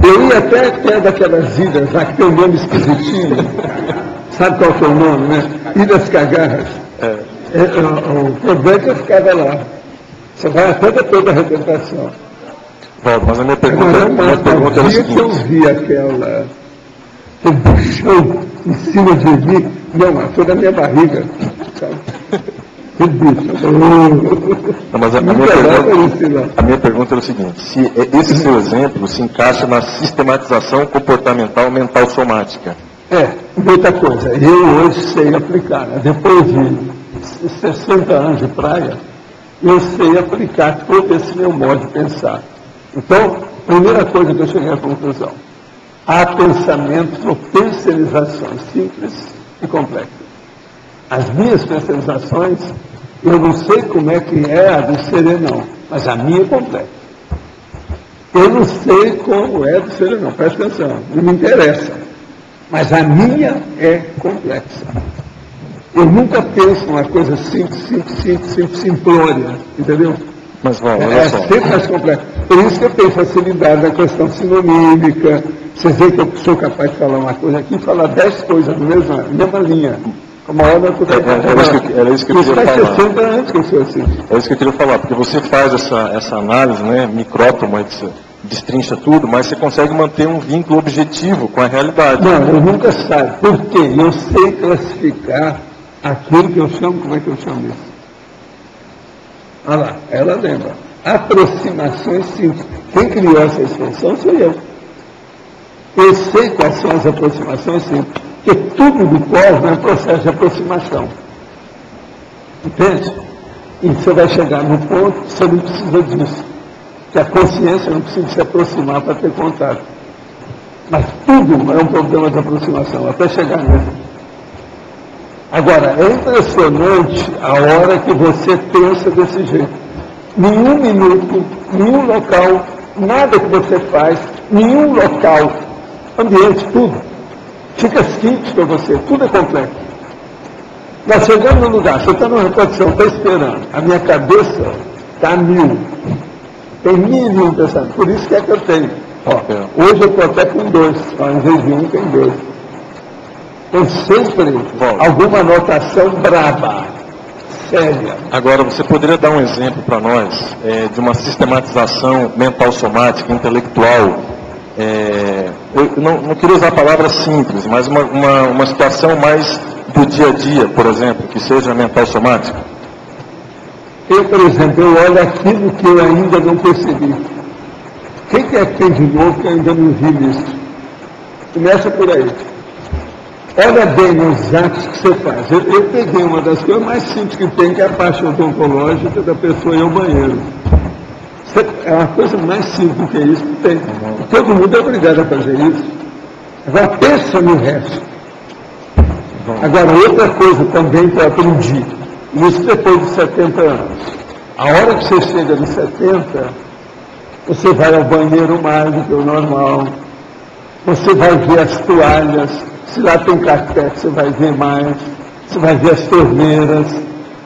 Eu ia até pé daquelas ilhas lá que tem um nome esquisitinho. Sabe qual que é o nome, né? Ilhas Cagarras. O problema é que eu ficava lá. Você vai até depois da arrebentação. Valdo, mas a minha pergunta é a seguinte. Que eu vi aquele buchão em cima de mim, não, foi na minha barriga. Sabe? Que bicho. Não, mas a minha pergunta é o seguinte, se esse seu exemplo se encaixa na sistematização comportamental mental somática. Outra coisa, eu hoje sei aplicar, né? Depois de 60 anos de praia, eu sei aplicar todo esse meu modo de pensar. Então, primeira coisa que eu cheguei à conclusão, há pensamentos ou pensalizações simples e complexas. As minhas pensalizações, eu não sei como é que é a do Serenão, mas a minha é complexa. Eu não sei como é do Serenão, presta atenção, não me interessa. Mas a minha é complexa. Eu nunca penso numa coisa simples, simplória, entendeu? Mas Valdo, olha só. Sempre mais complexo. Por isso que eu tenho facilidade na questão sinonímica. Vocês veem que eu sou capaz de falar uma coisa aqui e falar 10 coisas na mesma linha. Uma hora eu era isso que eu queria falar. 60 anos que eu sou assim. É isso que eu queria falar, porque você faz essa análise, né, micrótoma, destrincha tudo, mas você consegue manter um vínculo objetivo com a realidade. Não, eu nunca saio. Por quê? Eu sei classificar aquilo que eu chamo, como é que eu chamo isso? Olha lá, ela lembra. Aproximações simples. Quem criou essa expressão sou eu. Eu sei quais são as aproximações simples. Porque tudo do cosmos é um processo de aproximação. Entende? E você vai chegar no ponto que você não precisa disso. Que a consciência não precisa se aproximar para ter contato. Mas tudo é um problema de aproximação, até chegar nele. Agora, é impressionante a hora que você pensa desse jeito. Nenhum minuto, nenhum local, nada que você faz, nenhum local, ambiente, tudo, fica simples para você, tudo é complexo. Nós chegamos no lugar, você está numa repetição, está esperando, a minha cabeça está a 1000. Tem 1001 pensamentos, por isso que é que eu tenho. Ó, hoje eu estou até com 2, ao invés de 1 tem 2. Tem sempre alguma anotação braba, séria. Agora, você poderia dar um exemplo para nós de uma sistematização mental somática, intelectual? Eu não queria usar a palavra simples, mas uma situação mais do dia a dia, por exemplo, que seja mental somática? Eu, por exemplo, eu olho aquilo que eu ainda não percebi. O que é que tem de novo que eu ainda não vi nisso? Começa por aí. Olha bem nos atos que você faz. Eu peguei uma das coisas mais simples que tem, que é a parte odontológica da pessoa ir ao banheiro. É uma coisa mais simples que isso que tem. Todo mundo é obrigado a fazer isso. Agora pensa no resto. Agora, outra coisa também que eu aprendi, isso depois de 70 anos. A hora que você chega nos 70, você vai ao banheiro mais do que o normal. Você vai ver as toalhas. Se lá tem carpete, você vai ver mais. Você vai ver as torneiras.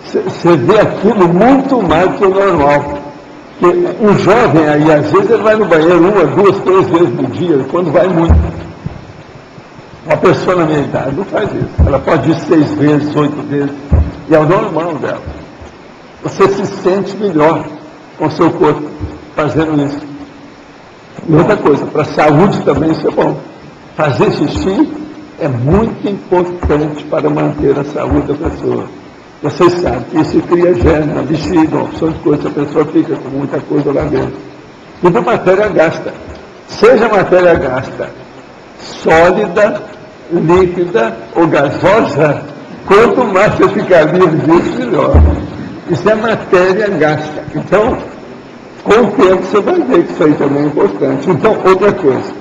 Você vê aquilo muito mais do que o normal. Porque um jovem aí, às vezes, ele vai no banheiro 1, 2, 3 vezes no dia, quando vai muito. Uma pessoa na minha idade não faz isso. Ela pode ir 6 vezes, 8 vezes. E é o normal dela. Você se sente melhor com o seu corpo fazendo isso. E outra coisa, para a saúde também isso é bom. Fazer xixi é muito importante para manter a saúde da pessoa. Vocês sabem que isso cria germe na bexiga, uma opção de coisa, a pessoa fica com muita coisa lá dentro. Tudo matéria gasta. Seja matéria gasta sólida, líquida ou gasosa, quanto mais você ficar livre disso, melhor. Isso é matéria gasta. Então, com o tempo você vai ver que isso aí também é importante. Então, outra coisa.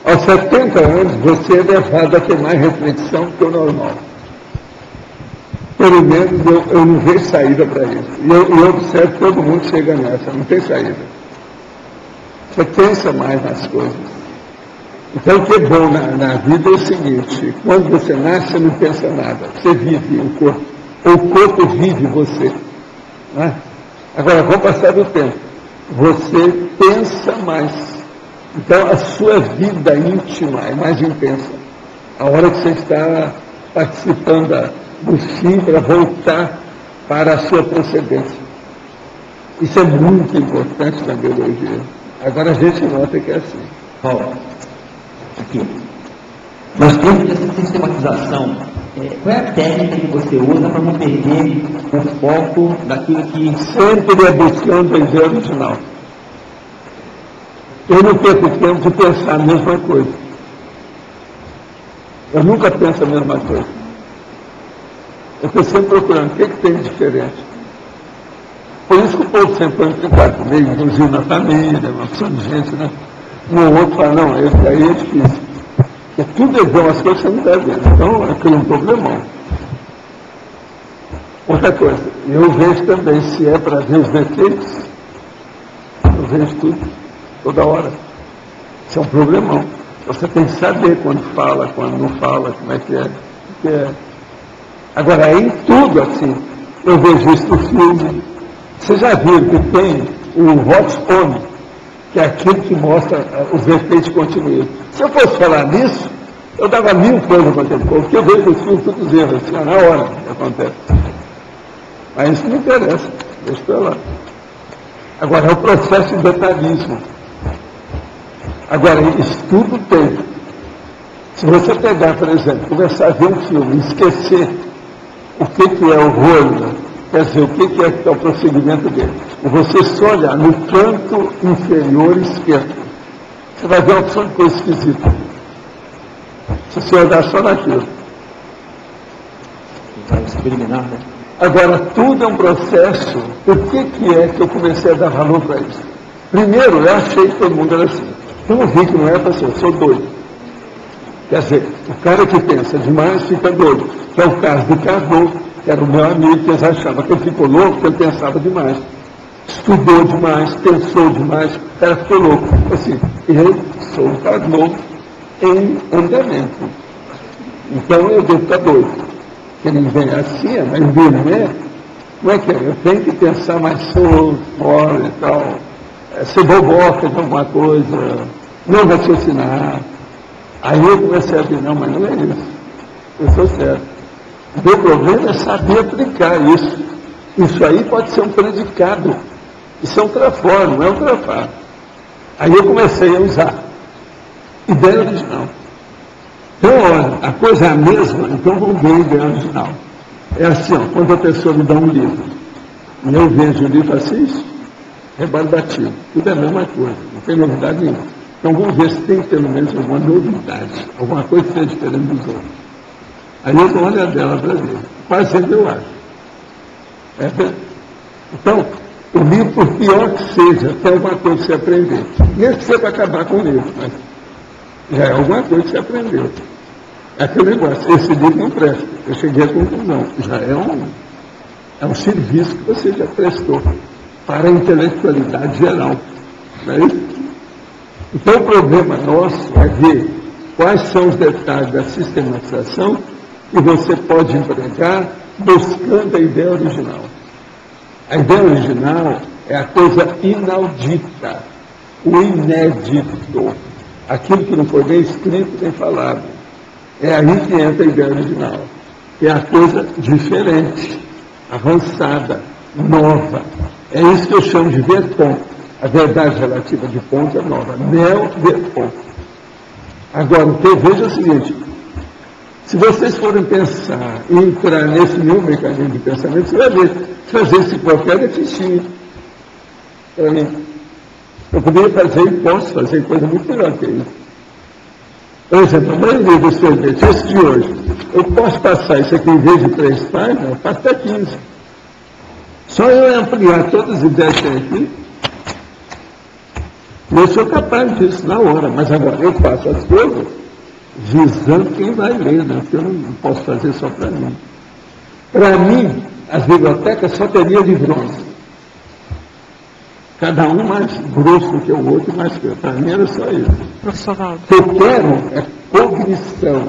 Aos 70 anos, você é levado a ter mais reflexão do que o normal. Pelo menos eu não vejo saída para isso. E eu observo que todo mundo chega nessa, não tem saída. Você pensa mais nas coisas. Então, o que é bom na vida é o seguinte: quando você nasce, você não pensa nada. Você vive o corpo. Ou o corpo vive você. Né? Agora, com o passar do tempo, você pensa mais. Então, a sua vida íntima é mais intensa. A hora que você está participando do fim para voltar para a sua procedência. Isso é muito importante na biologia. Agora a gente nota que é assim. Paulo, aqui. Nós temos essa sistematização. Qual é a técnica que você usa para não perder o foco daquilo que... Sempre é buscando a ideia original. Eu não perco tempo de pensar a mesma coisa. Eu nunca penso a mesma coisa. Eu estou sempre procurando o que tem de diferente. Por isso que o povo sempre entra em contato comigo, inclusive na família, uma opção de gente, né? Um ou outro fala, não, esse aí é difícil. Porque tudo é bom, as coisas você não está vendo. Então, é um problemão. Outra coisa, eu vejo também, se é para ver os defeitos, eu vejo tudo, toda hora. Isso é um problemão. Você tem que saber quando fala, quando não fala, como é que é. Porque agora, é em tudo assim. Eu vejo isso no filme. Você já viu que tem o Hotspot, que é aquele que mostra os efeitos contínuos. Se eu fosse falar nisso, eu dava 1000 coisas para aquele povo, porque eu vejo os filmes todos erros, assim, na hora que acontece. Mas isso não interessa, deixa eu lá. Agora, é o processo de detalhismo. Agora, estudo tem. Se você pegar, por exemplo, começar a ver um filme e esquecer o que é o rolo, quer dizer, o que é o prosseguimento dele, e você só olhar no canto inferior esquerdo, você vai ver uma opção de coisa esquisita. Se você olhar só naquilo. Vai discriminar, né? Agora, tudo é um processo. Por que é que eu comecei a dar valor para isso? Primeiro, eu achei que todo mundo era assim. Eu não vi que não era para ser, eu sou doido. Quer dizer, o cara que pensa demais fica doido. que é o caso do Carnot, que era o meu amigo, que eles achavam que ele ficou louco, porque ele pensava demais. Estudou demais, pensou demais, o cara ficou louco. Assim, eu sou o Carnot em andamento. Então eu devo estar doido. Que ninguém é assim, a maioria não é. Não é que eu tenho que pensar mais solto, fora e tal, ser boboca de alguma coisa, não raciocinar. Aí eu comecei a dizer, não, mas não é isso. Eu sou certo. O meu problema é saber aplicar isso. Isso aí pode ser um predicado. Isso é um trafor, não é um trafar. Aí eu comecei a usar. Ideia original. Então, olha, a coisa é a mesma, então vamos ver a ideia original. É assim, ó, quando a pessoa me dá um livro, e eu vejo o livro assim, rebarbativo. Tudo é a mesma coisa, não tem novidade nenhuma. Então vamos ver se tem pelo menos alguma novidade, alguma coisa que seja diferente dos outros. Aí eu dou uma olhadela para ver. Quase sempre eu acho. Então, o livro, por pior que seja, tem alguma coisa que você aprender. Nem que você vai acabar com o livro, mas já é alguma coisa que você aprendeu. É aquele negócio, esse livro não presta. Eu cheguei à conclusão, já é um serviço que você já prestou para a intelectualidade geral. Não é isso? Então o problema nosso é ver quais são os detalhes da sistematização que você pode empregar buscando a ideia original. A ideia original é a coisa inaudita, o inédito, aquilo que não foi nem escrito nem falado. É aí que entra a ideia original. É a coisa diferente, avançada, nova. É isso que eu chamo de Verpont. A verdade relativa de ponto é nova. Neo-Verpont. Agora, o que eu vejo é o seguinte. Se vocês forem pensar e entrar nesse meu mecanismo de pensamento, você vai ver. Fazer esse qualquer é fichinho. Para mim. Eu poderia fazer e posso fazer coisa muito melhor que isso. Por exemplo, a maioria dos sorvetes, esse de hoje, eu posso passar isso aqui em vez de 3 páginas, eu passo até 15. Só eu ampliar todas as ideias que tem aqui, eu sou capaz disso na hora, mas agora eu faço as coisas visando quem vai ler, né? Porque eu não posso fazer só para mim. Para mim, as bibliotecas só teriam livrões. Cada um mais grosso que o outro, mais que eu. Para mim era só isso. Professor Valdo. O que eu quero é cognição.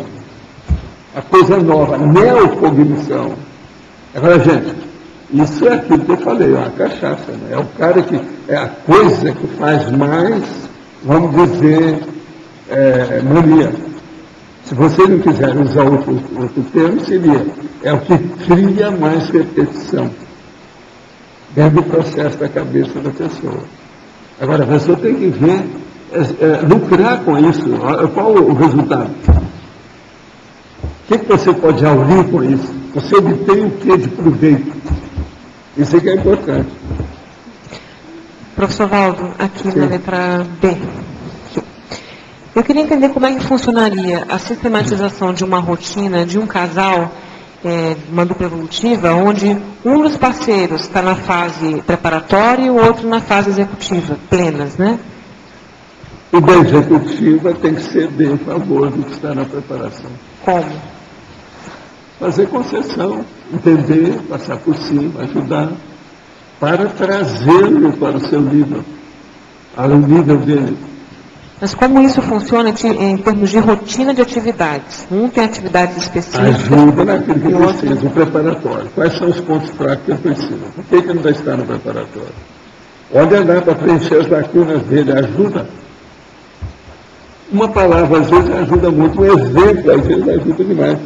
A coisa nova, neocognição. Agora, gente, isso é aquilo que eu falei, é uma cachaça. Né? É o cara que, é a coisa que faz mais, vamos dizer, mania. Se você não quiser usar outro termo, seria, é o que cria mais repetição. Dentro do processo da cabeça da pessoa. Agora, a pessoa tem que ver, lucrar com isso. Qual o resultado? O que você pode aurir com isso? Você obtém o que de proveito? Isso é que é importante. Professor Valdo, aqui na letra B. Eu queria entender como é que funcionaria a sistematização de uma rotina de um casal, uma dupla evolutiva, onde um dos parceiros está na fase preparatória e o outro na fase executiva, plenas, né? O da executiva tem que ceder em favor do que está na preparação. Como? Fazer concessão, entender, passar por cima, ajudar, para trazê-lo para o seu nível, ao nível dele. Mas como isso funciona em termos de rotina de atividades? Um tem atividades específicas. Ajuda naquilo que precisa, o preparatório. Quais são os pontos fracos que ele precisa? Por que ele não está no preparatório? Onde andar para preencher as lacunas dele ajuda? Uma palavra às vezes ajuda muito, um exemplo às vezes ajuda demais.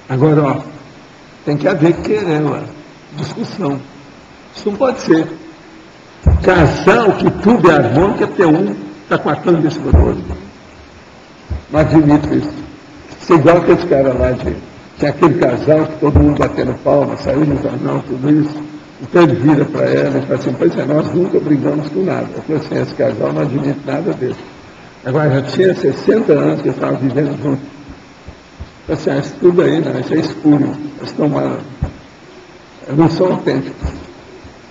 Agora, ó, tem que haver querela, discussão. Isso não pode ser. Casal que tudo é harmônico é ter um está com a cama em cima do outro. Não admito isso. Isso é igual aqueles caras lá tinha aquele casal que todo mundo batendo palma, saiu no jornal, tudo isso. Então ele vira para ela e fala assim, pois é, nós nunca brigamos com nada. Eu falei assim, esse casal não admite nada dele. Agora já tinha 60 anos que eles estavam vivendo juntos. Eu falei assim, isso tudo aí, não, isso é escuro. Eles estão mal. Não são autênticos.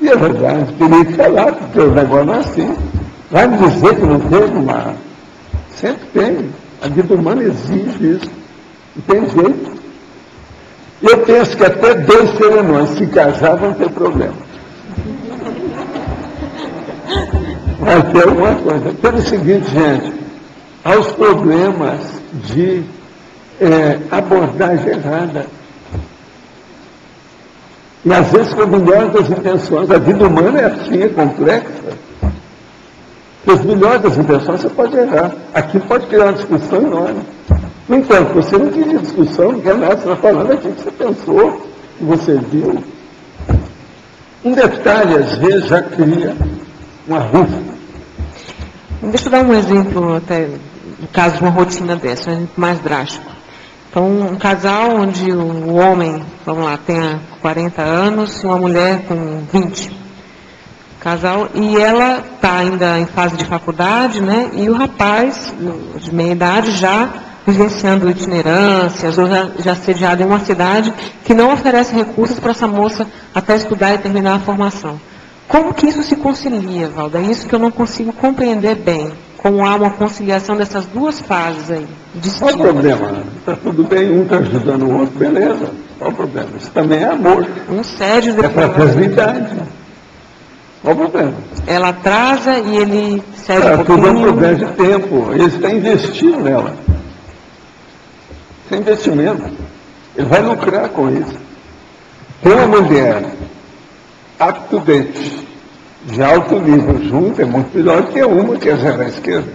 E é verdade, teria que falar, porque o negócio não é assim. Vai me dizer que não teve uma... Sempre tem. A vida humana exige isso. Não tem jeito. Eu penso que até 2 serenões se casar vão ter problema. Vai ter alguma coisa. Pelo seguinte, gente, há os problemas de abordagem errada. E às vezes com a melhor das intenções, a vida humana é assim, é complexa. Com as melhores das intenções você pode errar. Aqui pode criar uma discussão enorme. No entanto, você não queria discussão, não quer nada, você está falando aquilo que você pensou, que você viu. Um detalhe, às vezes, já cria uma rúfula. Deixa eu dar um exemplo, até, no caso de uma rotina dessa, um exemplo mais drástico. Então, um casal onde o homem, vamos lá, tenha 40 anos e uma mulher com 20. Casal, e ela está ainda em fase de faculdade, né? E o rapaz, de meia idade, já vivenciando itinerâncias, ou já sediado em uma cidade que não oferece recursos para essa moça até estudar e terminar a formação. Como que isso se concilia, Valda? É isso que eu não consigo compreender bem. Como há uma conciliação dessas duas fases aí. Qual o problema? Está tudo bem, um está ajudando o outro, beleza. Qual o problema? Isso também é amor. Um cede depois. É fraternidade. Qual o problema? Ela atrasa e ele cede um pouquinho. Tudo é um problema de tempo. Ele está investindo nela. Isso é investimento. Ele vai lucrar com isso. Tem uma mulher up-to-date, de alto nível junto, é muito melhor que uma que é zero à esquerda.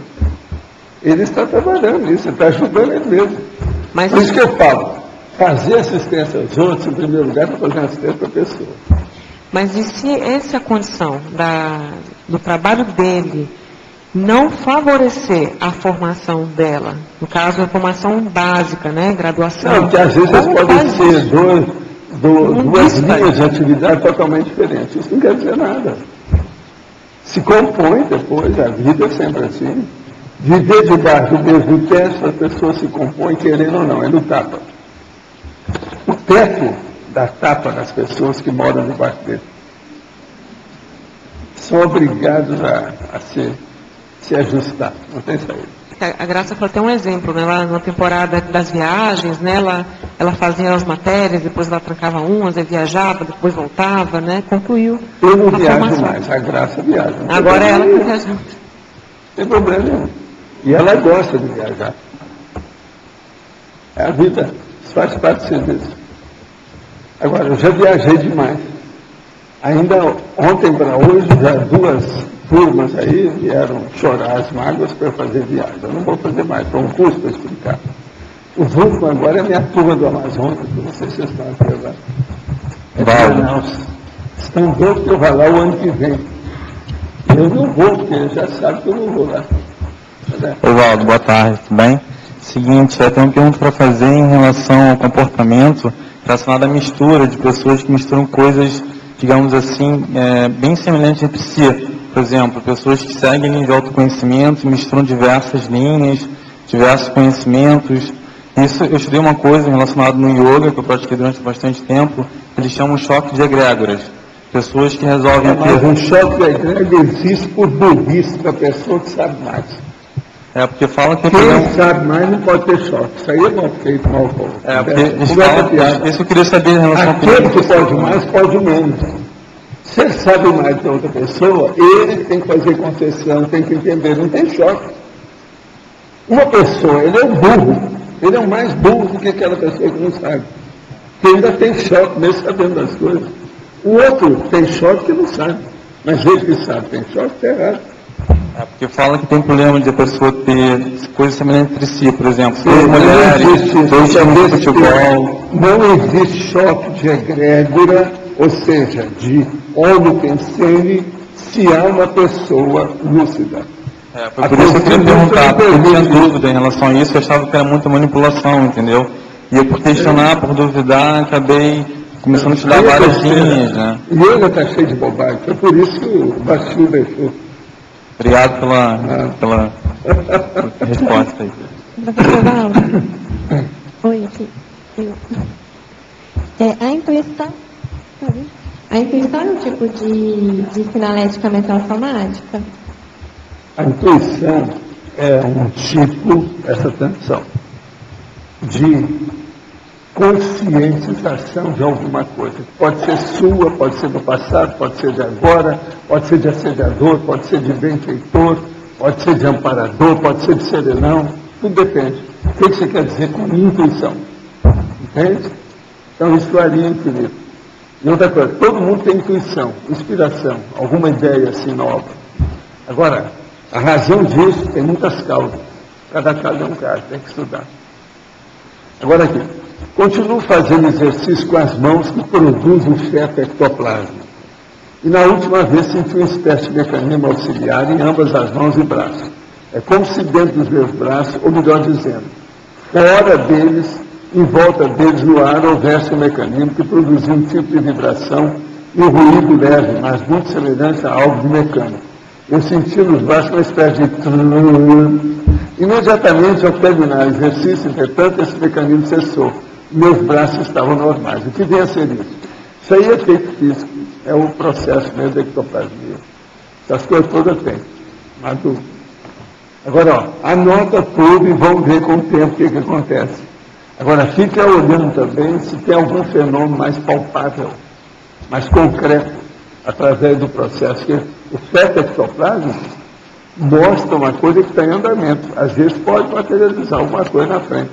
Ele está trabalhando nisso, ele está ajudando ele mesmo. Mas por isso que eu falo, fazer assistência aos outros, em primeiro lugar, para fazer assistência para a pessoa. Mas e se essa é a condição do trabalho dele não favorecer a formação dela, no caso a formação básica, né, graduação? Não, que às vezes podem ser duas linhas de atividade totalmente diferentes. Isso não quer dizer nada. Se compõe depois, a vida é sempre assim. Viver debaixo do mesmo teto, a pessoa se compõe, querendo ou não, é no tapa. O teto dá tapa nas pessoas que moram debaixo dele. São obrigados a se ajustar, não tem saída. A Graça falou até um exemplo, né? Lá na temporada das viagens, né? Ela fazia as matérias, depois ela trancava umas, aí viajava, depois voltava, né? Concluiu. Eu não viajo mais, a Graça viaja. Agora ela que viaja. Não tem problema nenhum. E ela gosta de viajar. É a vida, isso faz parte do serviço. Agora, eu já viajei demais. Ainda ontem para hoje, já 2 turmas aí vieram chorar as mágoas para fazer viagem. Eu não vou fazer mais, foi um curso para explicar. Os últimos agora é a minha turma do Amazonas, que não sei se vocês estão aqui agora. Estão doidos que eu vá lá o ano que vem. Eu não vou, porque eles já sabem que eu não vou lá. Valdo, boa tarde, tudo bem? Seguinte, eu tenho uma pergunta para fazer em relação ao comportamento relacionado à mistura de pessoas que misturam coisas, digamos assim, bem semelhantes entre si. Por exemplo, pessoas que seguem linha de autoconhecimento, misturam diversas linhas, diversos conhecimentos. Isso, eu estudei uma coisa relacionada no yoga, que eu pratiquei durante bastante tempo, eles chamam de choque de egrégoras. Pessoas que resolvem... Mas um choque de egrégora existe por burrice da pessoa que sabe mais. Porque fala que... Quem sabe mais não pode ter choque. Isso aí é mal feito, mal posto. Porque isso eu queria saber em relação a... Aquele que pode mais, pode menos. Se ele sabe mais que a outra pessoa, ele tem que fazer concessão, tem que entender, não tem choque. Uma pessoa, ele é um burro, ele é o mais burro do que aquela pessoa que não sabe. Que ainda tem choque, mesmo sabendo das coisas. O outro tem choque que não sabe, mas ele que sabe tem choque, está errado. Porque fala que tem problema de a pessoa ter coisas semelhantes entre si, por exemplo, 2 mulheres, 2 times de futebol. Não existe choque de egrégora, ou seja, de óleo pensene, se há uma pessoa lúcida. Foi por isso que eu queria perguntar, porque eu tinha dúvida em relação a isso, eu achava que era muita manipulação, entendeu? E eu, por questionar, por duvidar, acabei começando a estudar várias linhas, né? E ele está cheio de bobagem, foi por isso que o Bastil deixou. Obrigado pela resposta aí. Professor Valdo. Oi, aqui. A intuição é um tipo de sinalética mental somática? A intuição é um tipo, presta atenção, de conscientização de alguma coisa. Pode ser sua, pode ser do passado, pode ser de agora, pode ser de assediador, pode ser de benfeitor, pode ser de amparador, pode ser de serenão, tudo depende. O que você quer dizer com intuição? Entende? Então isso varia infinito. E outra coisa, todo mundo tem intuição, inspiração, alguma ideia assim nova. Agora, a razão disso tem muitas causas. Cada caso é um caso, tem que estudar. Agora aqui, continuo fazendo exercício com as mãos que produzem o feto ectoplasma. E na última vez senti uma espécie de mecanismo auxiliar em ambas as mãos e braços. É como se dentro dos meus braços, ou melhor dizendo, fora deles, em volta deles no ar, houvesse um mecanismo que produzia um tipo de vibração e um ruído leve, mas muito semelhante a algo de mecânico. Eu senti nos braços uma espécie de... Imediatamente, ao terminar o exercício, entretanto, esse mecanismo cessou. Meus braços estavam normais. O que vem a ser isso? Isso aí é efeito físico. É o processo mesmo da ectoplasmia. Essas coisas todas tem. Agora, ó, anota tudo e vamos ver com o tempo o que acontece. Agora, fica olhando também se tem algum fenômeno mais palpável, mais concreto, através do processo. Que o feto ectoplasma mostra uma coisa que está em andamento. Às vezes pode materializar alguma coisa na frente.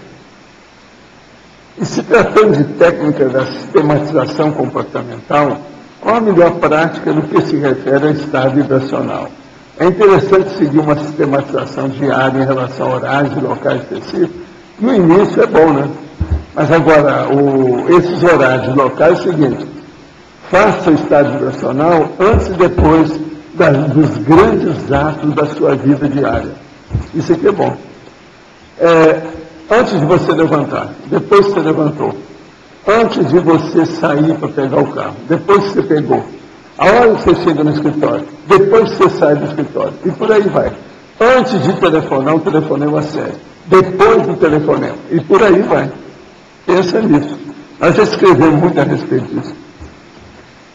E se tratando de técnica da sistematização comportamental, qual a melhor prática no que se refere ao estado vibracional? É interessante seguir uma sistematização diária em relação a horários e locais específicos. No início é bom, né? Mas agora, esses horários e locais é o seguinte: faça o estado vibracional antes e depois dos grandes atos da sua vida diária. Isso aqui é bom. Antes de você levantar, depois que você levantou, antes de você sair para pegar o carro, depois que você pegou, a hora que você chega no escritório, depois que você sai do escritório, e por aí vai. Antes de telefonar, o telefonema sério. Depois do telefonema, e por aí vai. Pensa nisso. Nós já escrevemos muito a respeito disso.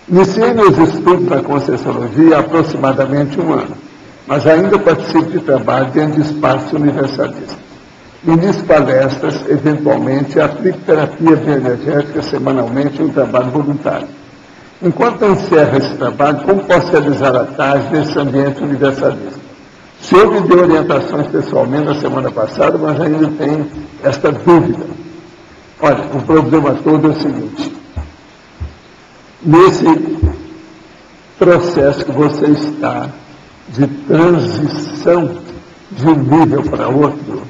Iniciei meus estudos na Conscienciologia há aproximadamente 1 ano, mas ainda participo de trabalho dentro de espaços universalistas. Ministro palestras, eventualmente, aplico terapia bioenergética semanalmente em um trabalho voluntário. Enquanto eu encerro esse trabalho, como posso realizar a tarde nesse ambiente universalista? O senhor me deu orientações pessoalmente na semana passada, mas ainda tenho esta dúvida. Olha, o problema todo é o seguinte: nesse processo que você está de transição de um nível para outro,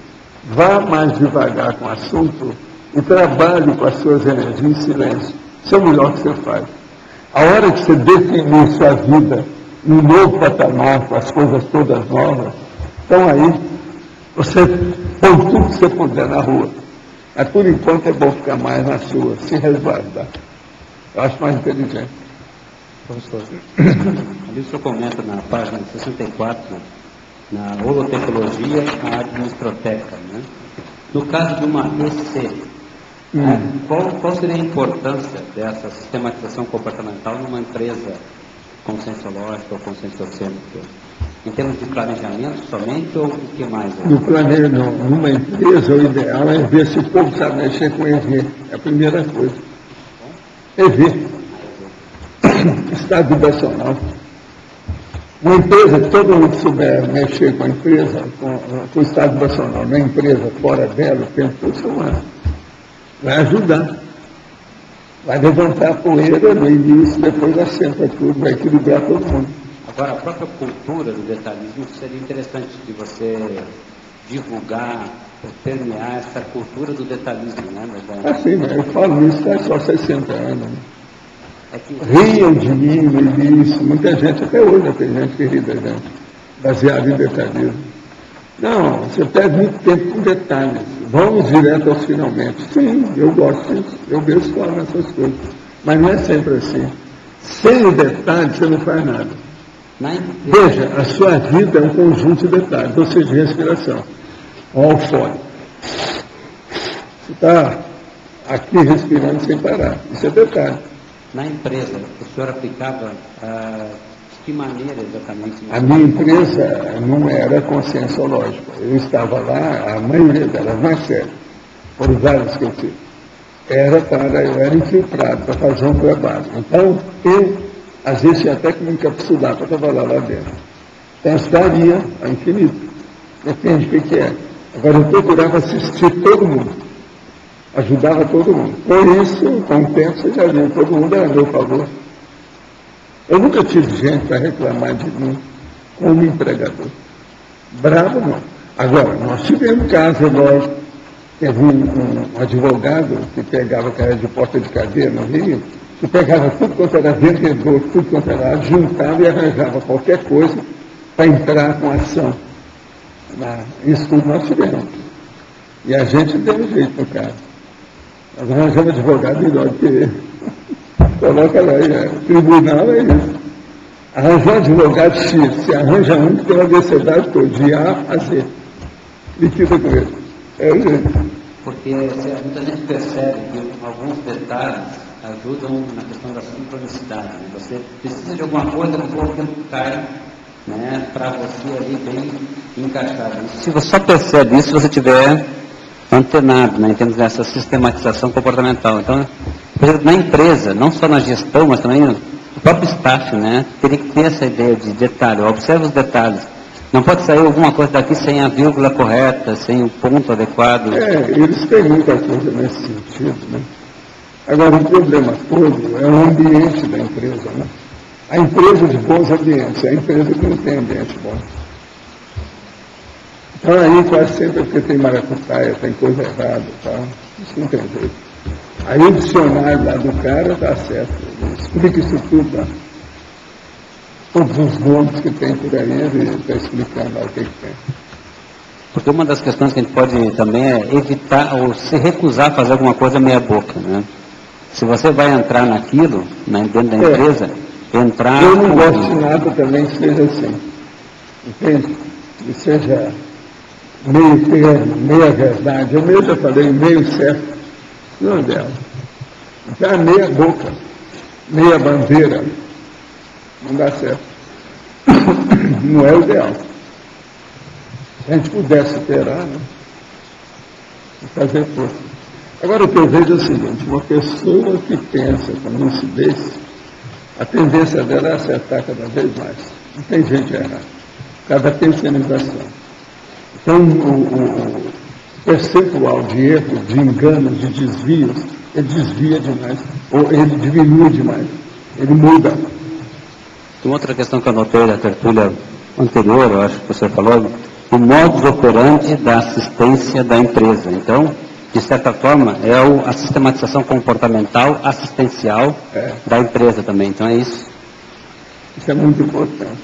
vá mais devagar com o assunto e trabalhe com as suas energias em silêncio. Isso é o melhor que você faz. A hora que você definir sua vida em um novo patamar, com as coisas todas novas, então aí você põe tudo que você puder na rua. Mas por enquanto é bom ficar mais na sua, se resguardar. Eu acho mais inteligente. Professor, ali o senhor comenta na página 64, na holotecnologia, a administroteca, né? No caso de uma EC, qual seria a importância dessa sistematização comportamental numa empresa conscienciológica ou conscienciocêntrica? Em termos de planejamento somente ou o que mais? No planejamento, não. Numa empresa, o ideal é ver se o povo sabe mexer com EV. É a primeira coisa. EV. Estado vibracional. Uma empresa, que todo mundo souber mexer com a empresa, com o estado vibracional, na empresa, fora dela, o tempo todo, vai ajudar. Vai levantar a poeira no início, depois assenta tudo, vai equilibrar todo mundo. Agora, a própria cultura do detalhismo seria interessante de você divulgar, permear essa cultura do detalhismo, né? Assim, eu falo isso faz só 60 anos. Né? Riam de mim no início, muita gente, até hoje tem gente que ri da gente, baseado em detalhismo. Não, você perde muito tempo com detalhes. Vamos direto aos finalmente. Sim, eu gosto disso, eu vejo falar nessas coisas. Mas não é sempre assim. Sem o detalhe, você não faz nada. Veja, a sua vida é um conjunto de detalhes, ou seja, de respiração. Olha o fone. Você está aqui respirando sem parar. Isso é detalhe. Na empresa, o senhor aplicava de que maneira exatamente? A minha empresa não era conscienciológica. Eu estava lá, a maioria delas, mais sério. foram vários que eu tive, eu era infiltrado para fazer um trabalho. Então, eu, às vezes, tinha até que me encapsular para trabalhar lá dentro. Então, estaria a infinito. Depende do que é. Agora, eu procurava assistir todo mundo. Ajudava todo mundo. Por isso, com o tempo, você já viu, todo mundo era a meu favor. Eu nunca tive gente para reclamar de mim como empregador. Bravo, não. Agora, nós tivemos caso, lógico, teve um advogado que pegava cara de porta de cadeia no Rio, que pegava tudo quanto era vendedor, tudo quanto era, juntava e arranjava qualquer coisa para entrar com ação. Isso tudo nós tivemos. E a gente deu um jeito no cara. Nós arranjamos advogado melhor que ele. Coloca lá, tribunal é isso. Arranjar advogado X, você arranja um que tem uma velocidade toda, de A a Z. Liquida com ele. É o jeito. Porque muita gente percebe que alguns detalhes ajudam na questão da sincronicidade. Né? Você precisa de alguma coisa, o pouco tempo cai, né, para você ali bem encaixado. Se você só percebe isso se você tiver antenado, né, em termos dessa sistematização comportamental. Então, por exemplo, na empresa, não só na gestão, mas também no próprio staff, né, teria que ter essa ideia de detalhe, observa os detalhes. Não pode sair alguma coisa daqui sem a vírgula correta, sem o ponto adequado. Eles têm muita coisa nesse sentido, né? Agora, o problema todo é o ambiente da empresa, né? A empresa de bons ambientes, é a empresa que não tem ambiente bom. Então, aí quase sempre é porque tem maracutaia, tem coisa errada e tal. Isso não tem jeito. Aí o dicionário lá do cara está certo. Ele explica isso tudo lá. Todos os nomes que tem por aí, ele está explicando lá o que tem. Porque uma das questões que a gente pode também é evitar ou se recusar a fazer alguma coisa meia boca, né? Se você vai entrar naquilo, dentro da empresa, entrar... Eu não gosto de nada também que seja assim. Entende? Que seja meio termo, meia verdade. Eu mesmo já falei meio certo. Não é dela. Então é meia boca, meia bandeira. Não dá certo. Não é o ideal. Se a gente pudesse superar, né? Fazer força. Agora, o que eu vejo é o seguinte, uma pessoa que pensa com lucidez, a tendência dela é acertar cada vez mais. Não tem gente errada. Cada terceirização. Então, o percentual de erros, de enganos, de desvios, ele desvia demais, ou ele diminui demais, ele muda. Uma outra questão que eu notei da tertúlia anterior, eu acho que você falou, o modus operandi da assistência da empresa. Então, de certa forma, é a sistematização comportamental assistencial da empresa também. Então, é isso. Isso é muito importante.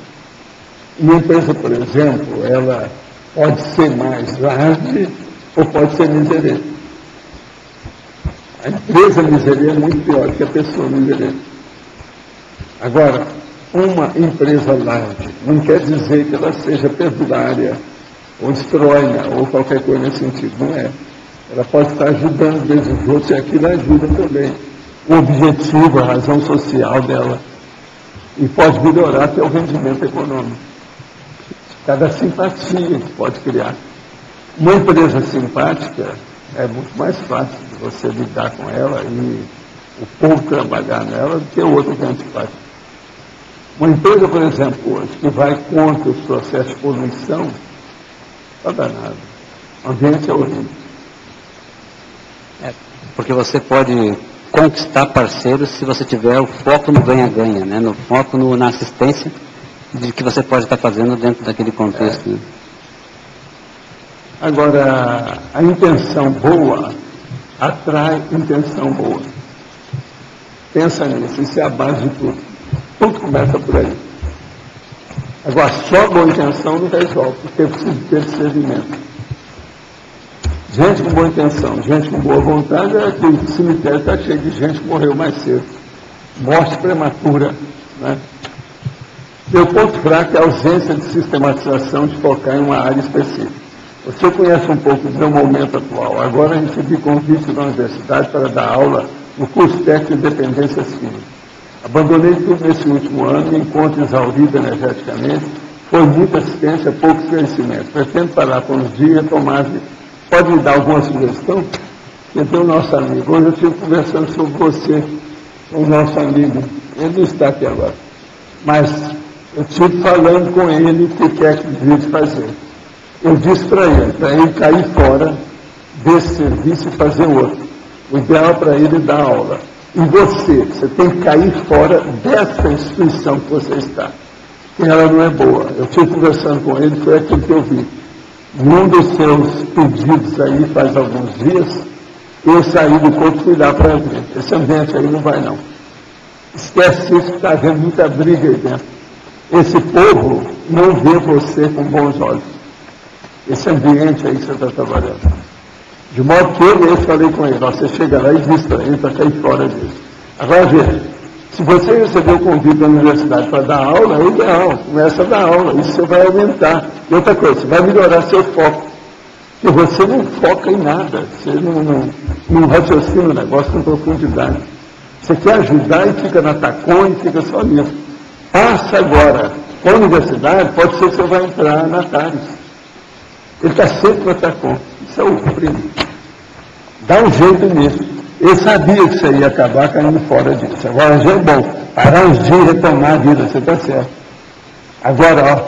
Uma empresa, por exemplo, ela pode ser mais large ou pode ser miserê. A empresa miserê é muito pior que a pessoa miserê. Agora, uma empresa large não quer dizer que ela seja perdulária, ou estróina, ou qualquer coisa nesse sentido. Não é. Ela pode estar ajudando desde os outros, e aquilo ajuda também. O objetivo, a razão social dela. E pode melhorar até o rendimento econômico. Cada simpatia que pode criar. Uma empresa simpática é muito mais fácil de você lidar com ela e o povo trabalhar nela do que o outro que é antipático. Uma empresa, por exemplo, hoje, que vai contra os processos de poluição, está danado. O ambiente é horrível. Porque você pode conquistar parceiros se você tiver o foco no ganha-ganha, né? No foco na assistência de que você pode estar fazendo dentro daquele contexto. Né? Agora, a intenção boa atrai intenção boa. Pensa nisso, isso é a base de tudo. Tudo começa por aí. Agora, só boa intenção não resolve, porque precisa ter discernimento. Gente com boa intenção, gente com boa vontade, é que o cemitério está cheio de gente que morreu mais cedo. Morte prematura. Né? Meu ponto fraco é a ausência de sistematização de focar em uma área específica. Você conhece um pouco do meu momento atual. Agora recebi convite da universidade para dar aula no curso técnico de dependências químicas. Abandonei tudo nesse último ano, me encontro exaurido energeticamente, foi muita assistência, pouco esclarecimento. Pretendo parar por uns dias, tomar... Pode me dar alguma sugestão? Então, o nosso amigo, hoje eu estive conversando sobre você, com o nosso amigo, ele não está aqui agora, mas eu estive falando com ele o que quer que devia fazer. Eu disse para ele cair fora desse serviço e fazer outro. O ideal para ele dar aula. E você tem que cair fora dessa instituição que você está. Que ela não é boa. Eu estive conversando com ele, foi aquilo que eu vi. Num dos seus pedidos aí, faz alguns dias, eu saí do corpo e fui lá para ver. Esse ambiente aí não vai não. Esquece isso, que está havendo muita briga aí dentro. Esse povo não vê você com bons olhos. Esse ambiente aí que você está trabalhando. De modo que eu falei com ele, você chega lá e diz para ele para cair fora disso. Agora veja, se você receber o convite da universidade para dar aula, é ideal, começa a dar aula, isso você vai aumentar. E outra coisa, você vai melhorar seu foco. Porque você não foca em nada, você não raciocina o negócio com profundidade. Você quer ajudar e fica na TACOM e fica só nisso. Passa agora com a universidade, pode ser que você vai entrar na TARES. Ele está sempre na TACOM. Isso é o primo. Dá um jeito nisso. Eu sabia que você ia acabar caindo fora disso. Agora já é bom. Parar uns dias e retomar a vida, você está certo. Agora, ó,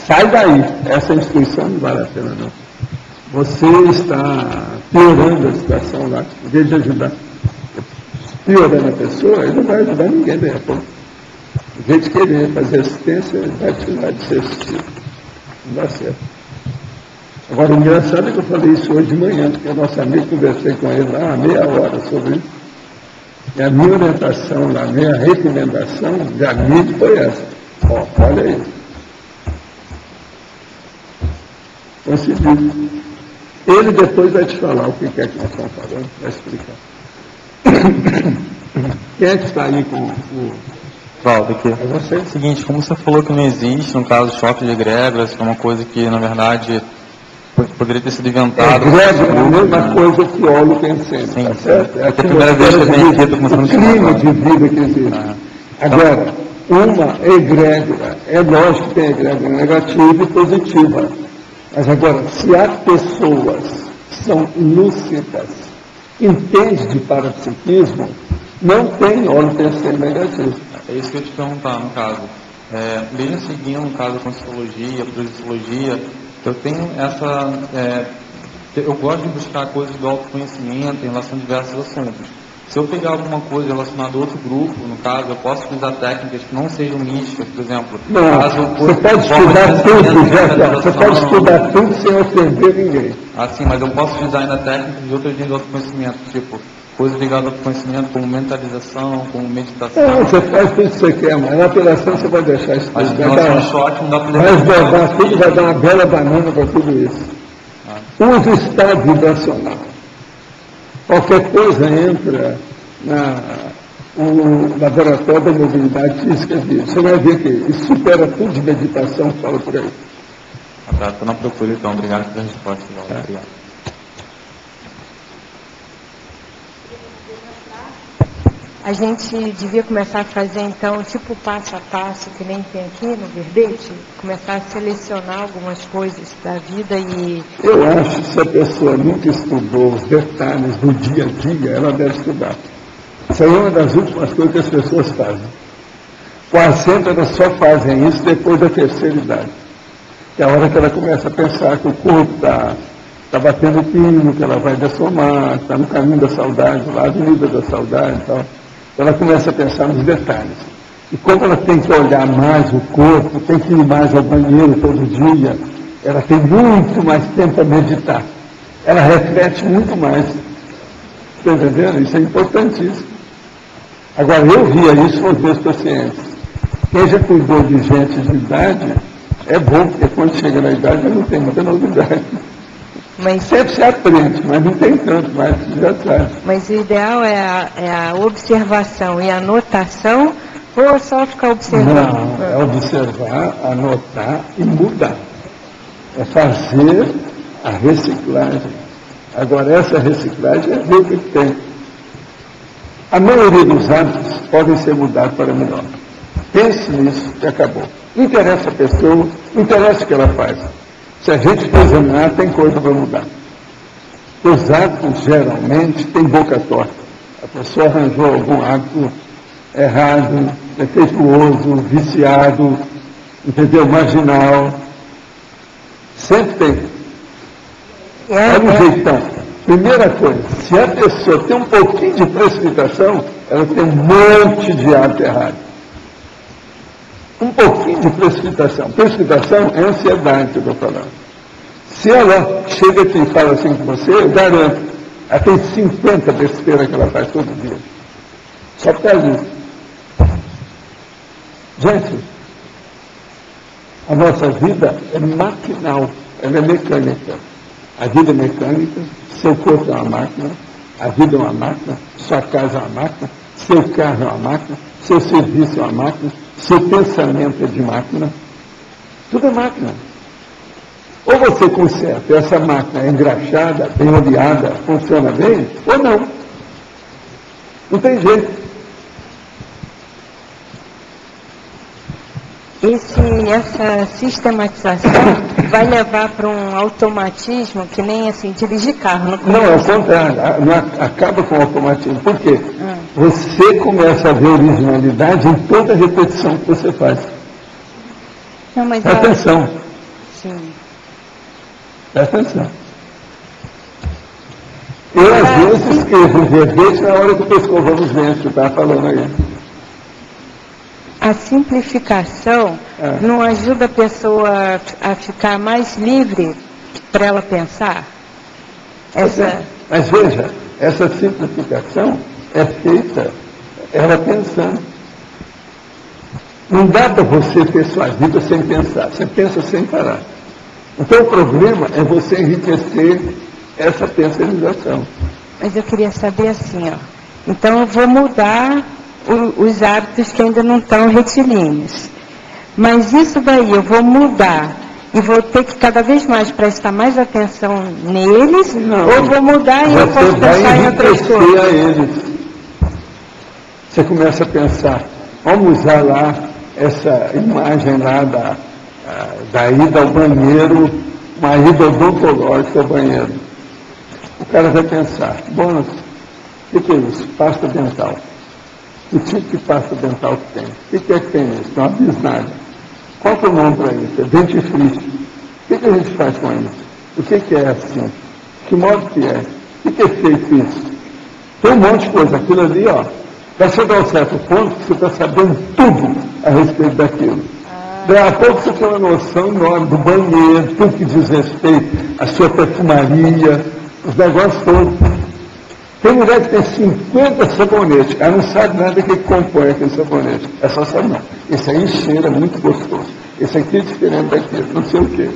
sai daí. Essa instituição não vale a pena, não. Você está piorando a situação lá, em vez de ajudar. Piorando a pessoa, ele não vai ajudar ninguém, de repente. Em vez de querer fazer assistência, ele vai tirar de ser assistido. Não dá certo. Agora, o engraçado é que eu falei isso hoje de manhã, porque o nosso amigo, conversei com ele lá, meia hora sobre isso. E a minha orientação lá, a minha recomendação de amigo foi essa. Ó, olha aí. Conseguiu. Ele depois vai te falar o que é que nós estamos falando, vai explicar. Quem é que está aí com o... Valdo, aqui. É você? É o seguinte, como você falou que não existe, no caso, choque de egrégoras, que é uma coisa que, na verdade, poderia ter sido inventado. Egrégora é a mesma coisa que óleo tem sempre, sim, tá certo? É a primeira vez que eu venho aqui, eu estou começando a clima de vida que existe. Agora, uma egrégora, é lógico que tem egrégora negativa e positiva. Mas agora, se há pessoas que são lúcidas, entendem de parapsiquismo, não tem óleo terceiro negativo. É isso que eu te perguntar, no caso. Mesmo seguindo, no caso, a Conscienciologia, a Projeciologia, eu tenho essa... eu gosto de buscar coisas do autoconhecimento em relação a diversos assuntos. Se eu pegar alguma coisa relacionada a outro grupo, no caso, eu posso utilizar técnicas que não sejam místicas, por exemplo. Não, caso você pode estudar tudo, você pode estudar tudo sem ofender ninguém. Sim, mas eu posso utilizar ainda técnicas de outras linhas do autoconhecimento, tipo, coisas ligadas ao autoconhecimento, como mentalização, como meditação. Não, você faz tudo que você quer, mas na apelação você vai deixar isso tudo. Vai esbordar tudo, vai dar uma bela banana para tudo isso. Usa o estado vibracional. Qualquer coisa entra no laboratório da mobilidade física viva. Você vai ver que isso supera tudo de meditação, fala por aí. Estou na procura, então. Obrigado pela resposta. Obrigado. A gente devia começar a fazer, então, tipo passo a passo, que nem tem aqui no verbete, começar a selecionar algumas coisas da vida e... Eu acho que se a pessoa nunca estudou os detalhes do dia a dia, ela deve estudar. Isso aí é uma das últimas coisas que as pessoas fazem. Quase sempre elas só fazem isso depois da terceira idade. Que é a hora que ela começa a pensar que o corpo está batendo pino, que ela vai dessomar, está no caminho da saudade, lá, a avenida da saudade e tal. Ela começa a pensar nos detalhes. E como ela tem que olhar mais o corpo, tem que ir mais ao banheiro todo dia, ela tem muito mais tempo para meditar. Ela reflete muito mais. Está entendendo? Isso é importantíssimo. Agora, eu via isso com os meus pacientes. Quem já cuidou de gente de idade, é bom, porque quando chega na idade não tem muita novidade. Mas sempre se aprende, mas não tem tanto, mas já sabe. Mas o ideal é a observação e a anotação, ou só ficar observando? Não, é observar, anotar e mudar. É fazer a reciclagem. Agora, essa reciclagem é ver o que tem. A maioria dos hábitos podem ser mudados para melhor. Pense nisso e acabou. Não interessa a pessoa, não interessa o que ela faz. Se a gente examinar, tem coisa para mudar. Os hábitos, geralmente, têm boca torta. A pessoa arranjou algum hábito errado, defeituoso, viciado, entendeu? Marginal. Sempre tem. Olha o jeitão. Primeira coisa, se a pessoa tem um pouquinho de precipitação, ela tem um monte de hábito errado. Um pouquinho de precipitação. Precipitação é ansiedade que eu estou falando. Se ela chega aqui e fala assim com você, eu garanto, ela tem 50 besteiras que ela faz todo dia. Só por causa disso. Gente, a nossa vida é maquinal, ela é mecânica. A vida é mecânica, seu corpo é uma máquina, a vida é uma máquina, sua casa é uma máquina, seu carro é uma máquina, seu serviço é uma máquina, seu pensamento é de máquina. Tudo é máquina. Ou você conserta, essa máquina é engraxada, bem oleada, funciona bem, ou não. Não tem jeito. Essa sistematização vai levar para um automatismo que nem assim, dirigir carro. Não, é o contrário. Acaba com o automatismo. Por quê? Você começa a ver originalidade em toda repetição que você faz. Não, mas Presta atenção. Sim. Presta atenção. Eu, às vezes, escrevo um verbete na hora que eu estou escovando os dentes, que eu estava falando aí. A simplificação não ajuda a pessoa a ficar mais livre para ela pensar? Mas veja, essa simplificação é feita ela pensando. Não dá para você ter sua vida sem pensar, você pensa sem parar. Então o problema é você enriquecer essa pensarização. Mas eu queria saber assim, ó. Então eu vou mudar os hábitos que ainda não estão retilíneos. Mas isso daí eu vou mudar e vou ter que cada vez mais prestar mais atenção neles, ou vou mudar e eu posso pensar em outras coisas? A eles. Você começa a pensar, vamos usar lá essa imagem lá da ida ao banheiro, uma ida odontológica ao banheiro. O cara vai pensar, bom, o que é isso? Pasta dental. Que tipo de pasta dental que tem? O que é que tem isso? Tem uma bisnaga. Qual que é o nome para isso? É dentifrício. O que a gente faz com isso? O que é assim? Que modo que é? O que é feito isso? Tem um monte de coisa. Aquilo ali, ó, vai chegar a um certo ponto que você está sabendo tudo a respeito daquilo. Daí a pouco você tem uma noção enorme do banheiro, tudo que diz respeito à sua perfumaria, os negócios todos. Tem mulher que tem 50 sabonetes, ela não sabe nada que compõe aquele sabonete. É só sabão. Esse aí cheira muito gostoso. Esse aqui é diferente daquele, não sei o quê.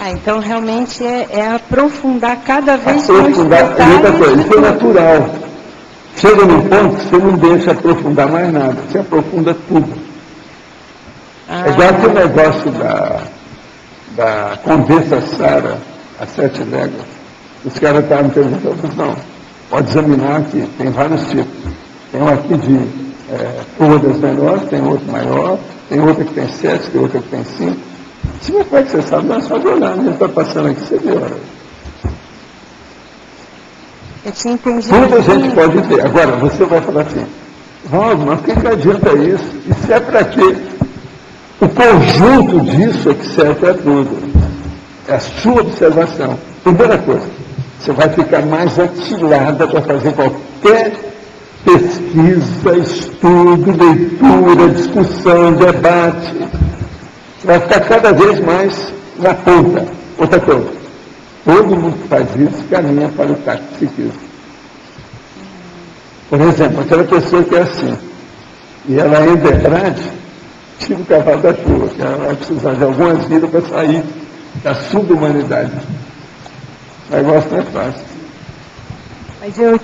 Então realmente é aprofundar cada vez mais. Aprofundar, e outra coisa, isso é natural. Chega num ponto que você não deixa aprofundar mais nada, você aprofunda tudo. É igual aquele negócio da Condessa Sara, a 7 léguas. Os caras estavam perguntando, não. Pode examinar aqui, tem vários tipos. Tem um aqui de todas menores, tem outro maior, tem outra que tem 7, tem outra que tem 5. Se não é que você sabe, não é só de olhar, ele está passando aqui, você vê. Eu tinha entendido. Muita gente pode ter. Agora, você vai falar assim, Valdo, mas o que adianta isso? Isso é para quê? O conjunto disso é que serve para tudo. É a sua observação. Primeira coisa, você vai ficar mais atilada para fazer qualquer pesquisa, estudo, leitura, discussão, debate. Você vai ficar cada vez mais na ponta. Outra coisa, todo mundo que faz isso caminha para o catecismo. Por exemplo, aquela pessoa que é assim, e ela é verdade, tira o cavalo da chuva, que ela vai precisar de algumas vidas para sair da subhumanidade. O negócio não é fácil. Mas eu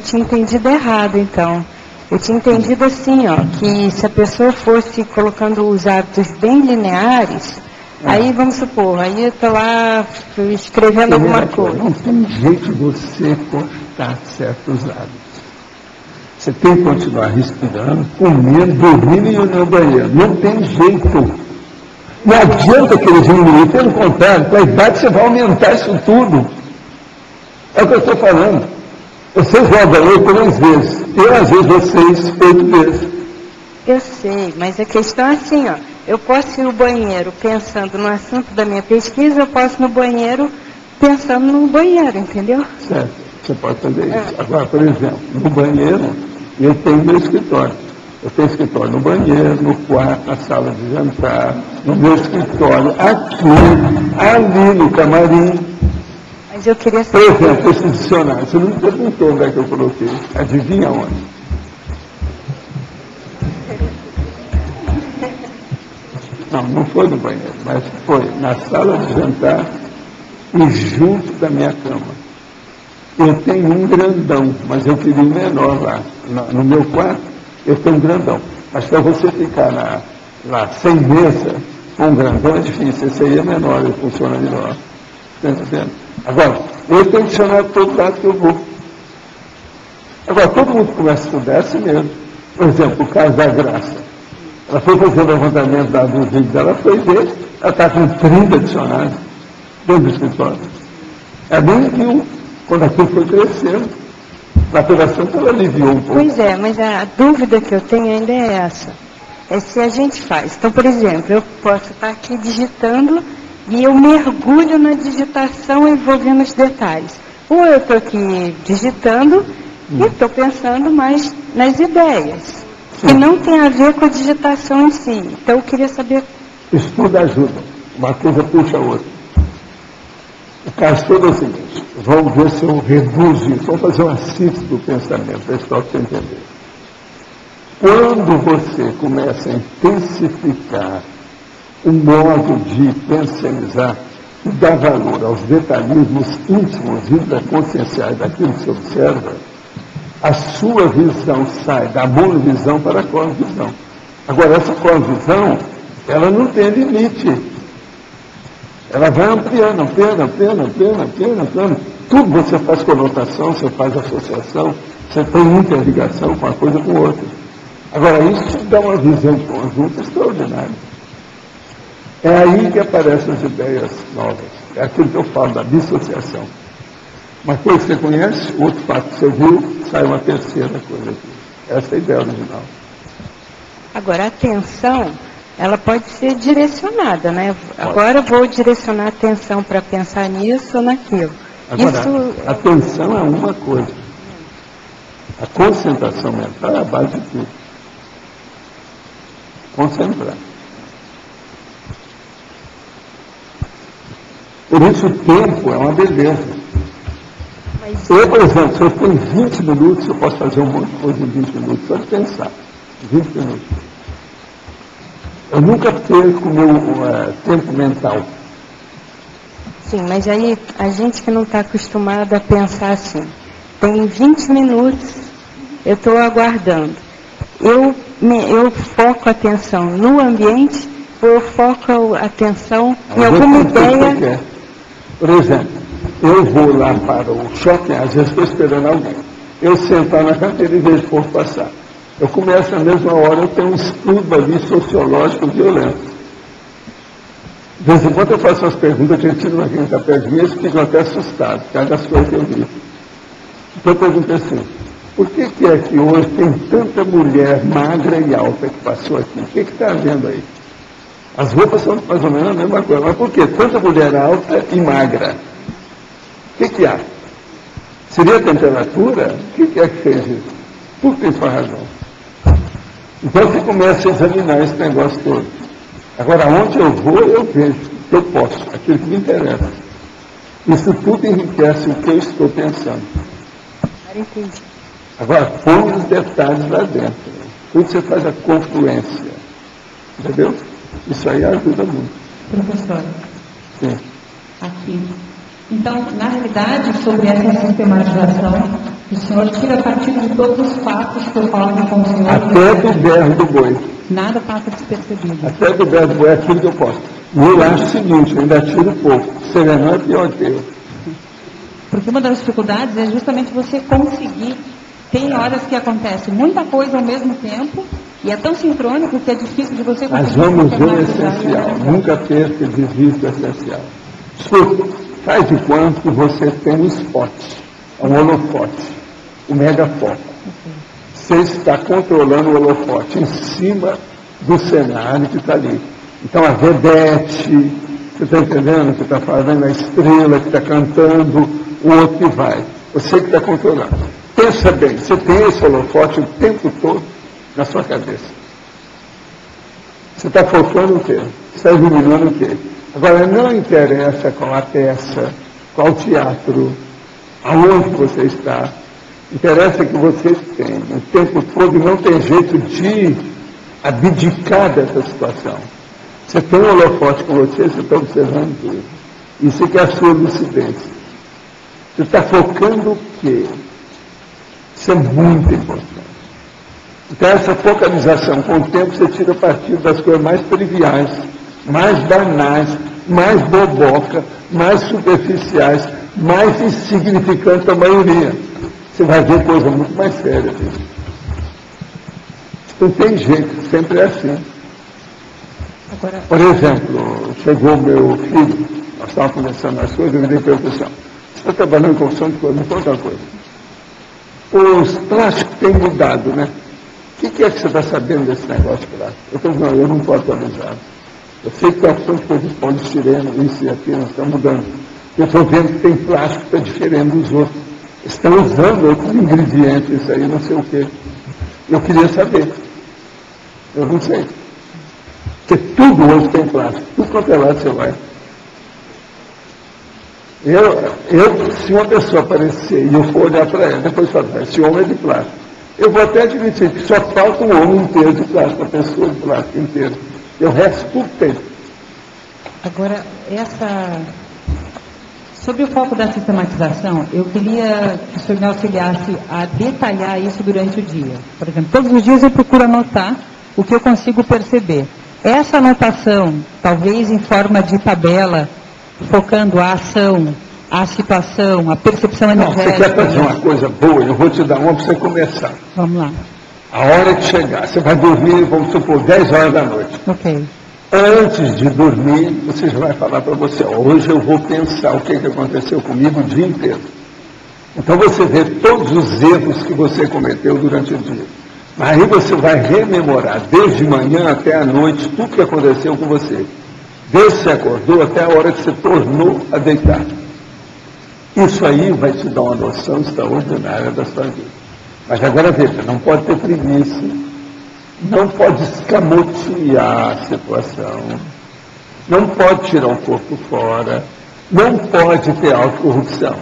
tinha entendido errado, então. Eu tinha entendido assim, ó, que se a pessoa fosse colocando os hábitos bem lineares, aí vamos supor, aí eu estou lá escrevendo alguma coisa. Não tem jeito de você cortar certos hábitos. Você tem que continuar respirando, comendo, dormindo e indo no banheiro. Não tem jeito. Não adianta querer diminuir, pelo contrário, com a idade você vai aumentar isso tudo. É o que eu estou falando. Você joga eu 3 vezes, eu às vezes vocês 8 vezes. Eu sei, mas a questão é assim, ó. Eu posso ir no banheiro pensando no assunto da minha pesquisa, eu posso ir no banheiro pensando no banheiro, entendeu? Certo, você pode fazer isso. Agora, por exemplo, no banheiro, eu tenho meu escritório. Eu tenho escritório no banheiro, no quarto, na sala de jantar, no meu escritório, aqui, ali no camarim. Mas eu queria Por saber... exemplo, esse dicionário, você não me perguntou onde é que eu coloquei. Adivinha onde? Não foi no banheiro, mas foi na sala de jantar e junto da minha cama. Eu tenho um grandão, mas eu queria um menor lá. No meu quarto, eu tenho um grandão. Mas para você ficar lá sem mesa, com um grandão é difícil. Esse aí é menor, ele funciona melhor. Está entendendo? Agora, eu tenho dicionário todo lado que eu vou. Agora, todo mundo começa a estudar assim mesmo. Por exemplo, o caso da Graça. Ela foi fazer o levantamento dos vídeos dela, foi ver, ela está com 30 dicionários dentro do escritório. Ela nem viu quando aquilo foi crescendo. Na operação ela aliviou um pouco. Pois é, mas a dúvida que eu tenho ainda é essa. É se a gente faz. Então, por exemplo, eu posso estar aqui digitando e eu mergulho na digitação e vou vendo os detalhes. Ou eu estou aqui digitando e estou pensando mais nas ideias, que não tem a ver com a digitação em si. Então, eu queria saber... Estudo ajuda. Uma coisa puxa a outra. O caso todo é o seguinte. Vamos ver se eu reduzo isso. Vamos fazer uma síntese do pensamento, para só você entender. Quando você começa a intensificar o modo de pensionizar e dar valor aos detalhismos íntimos e inconscienciais daquilo que se observa, a sua visão sai da monovisão para a cosmovisão. Agora, essa cosmovisão, ela não tem limite. Ela vai ampliando, ampliando. Tudo você faz conotação, você faz associação, você tem interligação com uma coisa com outra. Agora, isso dá uma visão de conjunto extraordinária. É aí que aparecem as ideias novas. É aquilo que eu falo da dissociação. Uma coisa que você conhece, outro fato que você viu, sai uma terceira coisa aqui. Essa é a ideia original. Agora, a atenção, ela pode ser direcionada, né? Agora eu vou direcionar a atenção para pensar nisso ou naquilo. Agora, isso... a atenção é uma coisa. A concentração mental é a base de tudo. Concentrar. Por isso o tempo é uma beleza. Eu, por exemplo, se eu tenho 20 minutos, eu posso fazer um monte de coisa em 20 minutos, só de pensar. 20 minutos. Eu nunca perco o meu tempo mental. Sim, mas aí a gente que não está acostumado a pensar assim, tem 20 minutos, eu estou aguardando. Eu foco a atenção no ambiente ou eu foco a atenção em alguma ideia? Por exemplo, eu vou lá para o shopping, às vezes estou esperando alguém. Eu sentar na carteira e vejo o povo passar. Eu começo na mesma hora, eu tenho um estudo ali sociológico violento. De vez em quando eu faço umas perguntas, a gente tira quem está perto de mim, eles ficam até assustados, por causa das coisas que eu vi. Então eu pergunto assim, por que é que hoje tem tanta mulher magra e alta que passou aqui? O que está havendo aí? As roupas são mais ou menos a mesma coisa, mas por que tanta mulher alta e magra? O que há? Seria a temperatura? O que é que fez isso? Por que tem razão? Então você começa a examinar esse negócio todo. Agora, onde eu vou, eu vejo o que eu posso, aquilo que me interessa. Isso tudo enriquece o que eu estou pensando. Agora, põe os detalhes lá dentro. Tudo você faz a confluência. Entendeu? Isso aí ajuda muito. Professor. Sim. Aqui. Então, na realidade, sobre essa sistematização, o senhor tira partido de todos os fatos que eu falo com o senhor. Até do berro do boi. Nada passa despercebido. Até do berro do boi é aquilo que eu posso. E eu acho o seguinte, eu ainda tiro pouco. Serenão é pior que eu. Porque uma das dificuldades é justamente você conseguir. Tem horas que acontece muita coisa ao mesmo tempo, e é tão sincrônico que é difícil de você conseguir. Mas vamos ver o essencial. Nunca perca de vista o essencial. Escuta, faz de quanto que você tem um spot. É um holofote, o megafoco. Você está controlando o holofote em cima do cenário que está ali. Então a vedete, você está entendendo? Que está fazendo a estrela, que está cantando, o outro que vai. Você que está controlando. Pensa bem, você tem esse holofote o tempo todo na sua cabeça. Você está focando o quê? Você está iluminando o quê? Agora, não interessa qual a peça, qual o teatro, aonde você está. Interessa que você tem o tempo todo, e não tem jeito de abdicar dessa situação. Você tem um holofote com você está observando tudo. Isso que é a sua lucidez. Você está focando o quê? Isso é muito importante. Então, essa focalização, com o tempo, você tira partido das coisas mais triviais, mais banais, mais boboca, mais superficiais, mais insignificantes a maioria. Você vai ver coisa muito mais séria. Viu? Não tem jeito, sempre é assim. Agora... Por exemplo, chegou meu filho, nós estávamos conversando as coisas, eu virei para ele assim, você está trabalhando com construção de coisa, me conta uma coisa. Os plásticos têm mudado, né? O que é que você está sabendo desse negócio de plástico? Eu falei, não, eu não estou atualizado. Eu sei que a opção de coisa de polistireno, isso e aquilo, nós estamos mudando. Eu estou vendo que tem plástico que está diferente dos outros. Estão usando outros ingredientes, isso aí, não sei o quê. Eu queria saber. Eu não sei. Porque tudo hoje tem plástico. Tudo quanto é lado você vai. Se uma pessoa aparecer e eu for olhar para ela, depois falar, esse homem é de plástico. Eu vou até admitir que só falta um homem inteiro de plástico, uma pessoa de plástico inteiro. E o resto tudo tem. Agora, sobre o foco da sistematização, eu queria que o senhor me auxiliasse a detalhar isso durante o dia. Por exemplo, todos os dias eu procuro anotar o que eu consigo perceber. Essa anotação, talvez em forma de tabela, focando a ação, a situação, a percepção energética. Você quer fazer uma coisa boa? Eu vou te dar uma para você começar. Vamos lá. A hora que chegar, você vai dormir, vamos supor, 10 horas da noite. Ok. Antes de dormir, você já vai falar para você, hoje eu vou pensar o que aconteceu comigo o dia inteiro. Então você vê todos os erros que você cometeu durante o dia. Mas aí você vai rememorar, desde manhã até a noite, tudo que aconteceu com você. Desde que você acordou até a hora que você tornou a deitar. Isso aí vai te dar uma noção extraordinária da sua vida. Mas agora veja, não pode ter preguiça, não pode escamotear a situação, não pode tirar o corpo fora, não pode ter autocorrupção.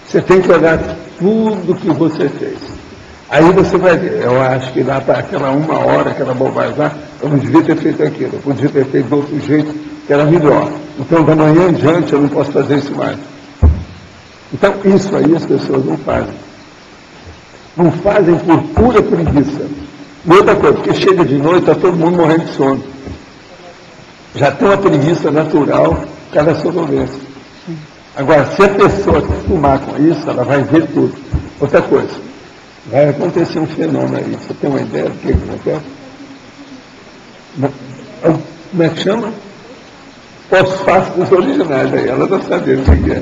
Você tem que olhar tudo que você fez. Aí você vai ver, eu acho que lá para aquela 1 hora, aquela bobagem lá, eu não devia ter feito aquilo, eu podia ter feito de outro jeito, que era melhor. Então, da manhã em diante, eu não posso fazer isso mais. Então, isso aí as pessoas não fazem. Não fazem por pura preguiça. E outra coisa, porque chega de noite, está todo mundo morrendo de sono. Já tem uma preguiça natural por causa da sonolência. Agora, se a pessoa acostumar com isso, ela vai ver tudo. Outra coisa, vai acontecer um fenômeno aí. Você tem uma ideia do que acontece? Como é que chama? Pós-fácios originais aí. Ela não sabe o que é.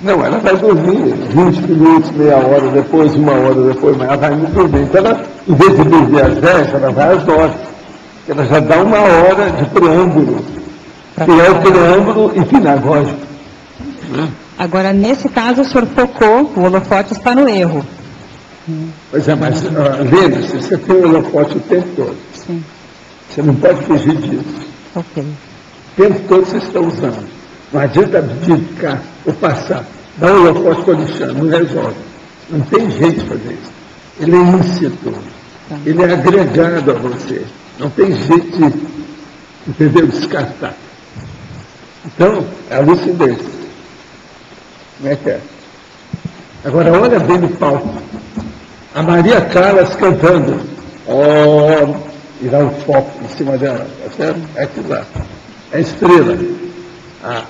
Não, ela vai dormir 20 minutos, meia hora depois, 1 hora depois, mas ela vai me dormir. Então, ela, em vez de dormir às 10, ela vai às 9. Ela já dá 1 hora de preâmbulo, que é o preâmbulo hipnagógico. Agora, nesse caso, o senhor focou, o holofote está no erro. Pois é, mas lembre-se, você tem o holofote o tempo todo. Sim. Você não pode fugir disso. Ok. O tempo todo você está usando. Não adianta abdicar ou passar. Dá um holofote para o Alexandre, não resolve. Não tem jeito de fazer isso. Ele é íncito. Ele é agregado a você. Não tem jeito de, entendeu, descartar. Então, é a lucidez. Como é que é? Agora, olha bem no palco. A Maria Callas cantando. E dá um foco em cima dela. Tá certo? É aquilo lá. É a estrela.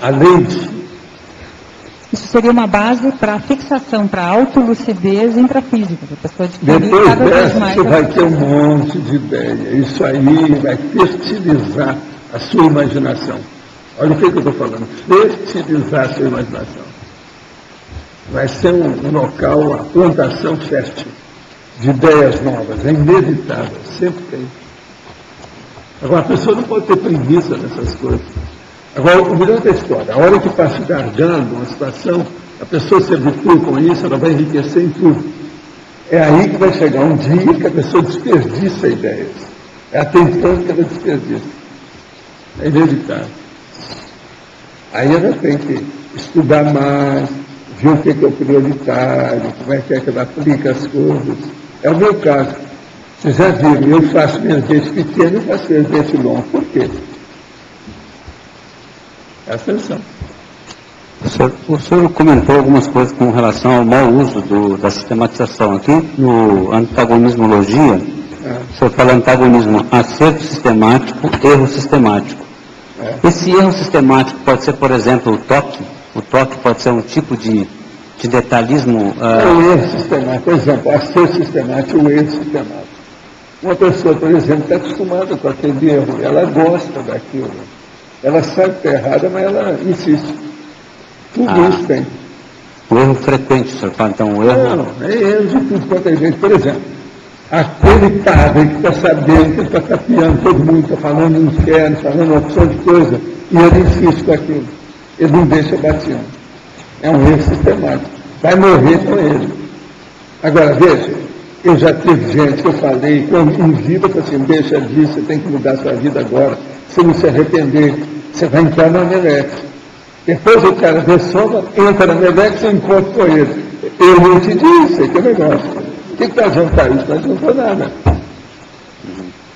A lente. Isso seria uma base para a fixação, para a autolucidez intrafísica. A pessoa Depois cada vez dessa, mais você vai ter um monte de ideia. Isso aí vai fertilizar a sua imaginação. Olha o que eu estou falando. Fertilizar a sua imaginação. vai ser um local, a plantação fértil de ideias novas, é inevitável, sempre tem. Agora, a pessoa não pode ter preguiça nessas coisas. Agora, o melhor da história, a hora que passa gargando uma situação, a pessoa se habitua com isso, ela vai enriquecer em tudo. É aí que vai chegar um dia que a pessoa desperdiça ideias. É até então que ela desperdiça. É inevitável. Aí ela tem que estudar mais, ver o que é o prioritário, como é que ela aplica as coisas. É o meu caso. Vocês já viram, eu faço minhas vezes pequenas e faço minhas vezes longas. Por quê? Presta atenção. O senhor comentou algumas coisas com relação ao mau uso da sistematização. Aqui no antagonismologia, o senhor fala antagonismo, acerto sistemático, erro sistemático. Esse erro sistemático pode ser, por exemplo, o toque? O toque pode ser um tipo de detalhismo? É o erro sistemático. Por exemplo, acerto sistemático e o erro sistemático. Uma pessoa, por exemplo, está acostumada com aquele erro, ela gosta daquilo. Ela sabe que está errada, mas ela insiste. Tudo isso tem. O erro frequente, o senhor fala, então o erro... Não, é erro de tudo quanto é gente. Por exemplo, aquele padre que está sabendo que ele está tapeando todo mundo, está falando no inferno, falando uma opção de coisa, e ele insiste com aquilo. Ele não deixa bateando. É um erro sistemático. Vai morrer com ele. Agora, veja, eu já tive gente que eu falei, quando em vida, eu falei assim, deixa disso, você tem que mudar a sua vida agora. Se não se arrepender, você vai entrar na Meleque. Depois o cara dessoma, entra na Meleque, você encontra com ele. Eu não te disse, que negócio. O que está adiantando isso? Não adiantou nada.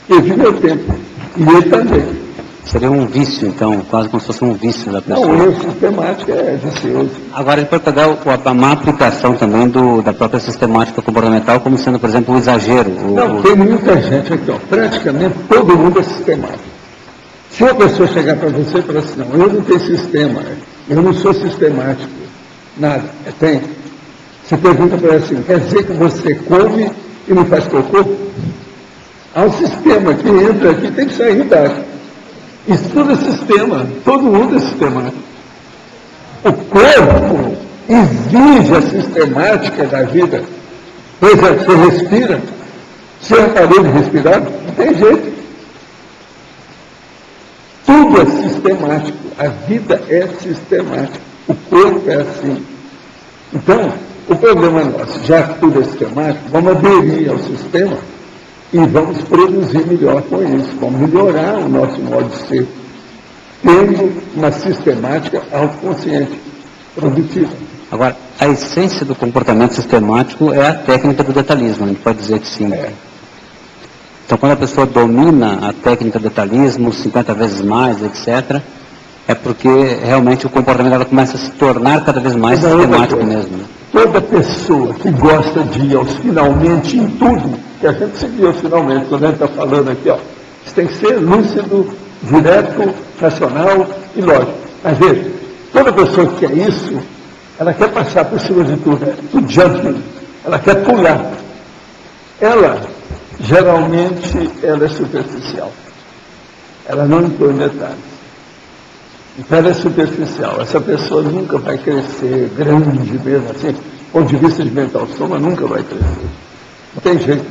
Eu tive meu tempo. E ele também. Seria um vício, então, quase como se fosse um vício da pessoa. Não, o erro sistemático é vicioso. Agora, ele pode pegar a má aplicação também da própria sistemática comportamental, como sendo, por exemplo, o exagero. Tem muita gente aqui, ó, praticamente todo mundo é sistemático. Se uma pessoa chegar para você e falar assim, não, eu não tenho sistema, eu não sou sistemático, nada, tem. Você pergunta para ela assim, quer dizer que você come e não faz cocô? Há um sistema que entra aqui, tem que sair embaixo. Isso tudo é sistema, todo mundo é sistemático. O corpo exige a sistemática da vida. Por exemplo, você respira, você parou de respirar, não tem jeito. Tudo é sistemático, a vida é sistemática, o corpo é assim. Então, o problema nosso, já que tudo é sistemático, vamos aderir ao sistema e vamos produzir melhor com isso, vamos melhorar o nosso modo de ser, tendo uma sistemática autoconsciente, produtiva. Agora, a essência do comportamento sistemático é a técnica do detalhismo, a gente pode dizer que sim. Então, quando a pessoa domina a técnica do detalhismo, 50 vezes mais, etc., é porque realmente o comportamento dela começa a se tornar cada vez mais sistemático mesmo. Né? Toda pessoa que gosta de ir aos finalmente em tudo, que a gente seguiu aos finalmente, quando a gente está falando aqui, ó, isso tem que ser lúcido, direto, racional e lógico. Mas veja, toda pessoa que quer isso, ela quer passar por cima de tudo, do jumping, ela quer pular. Ela, geralmente, ela é superficial. Ela não entrou em detalhes. Então ela é superficial. Essa pessoa nunca vai crescer grande mesmo, assim, do ponto de vista de mental soma, nunca vai crescer. Não tem jeito.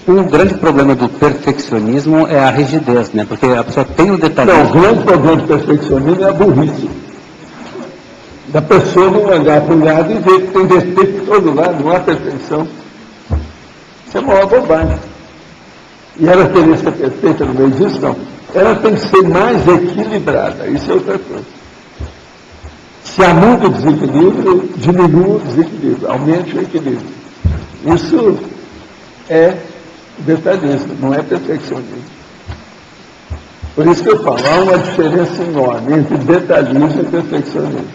O grande problema do perfeccionismo é a rigidez, né? Porque a pessoa tem o detalhismo. Não, o grande problema do perfeccionismo é a burrice. Da pessoa não olhar para um lado e ver que tem defeito de todo lado, não há perfeição. Isso é uma maior bobagem. E ela querer ser perfeita no meio disso, não. Ela tem que ser mais equilibrada, isso é outra coisa. Se há muito desequilíbrio, diminua o desequilíbrio, aumente o equilíbrio. Isso é detalhismo, não é perfeccionismo. Por isso que eu falo, há uma diferença enorme entre detalhismo e perfeccionismo.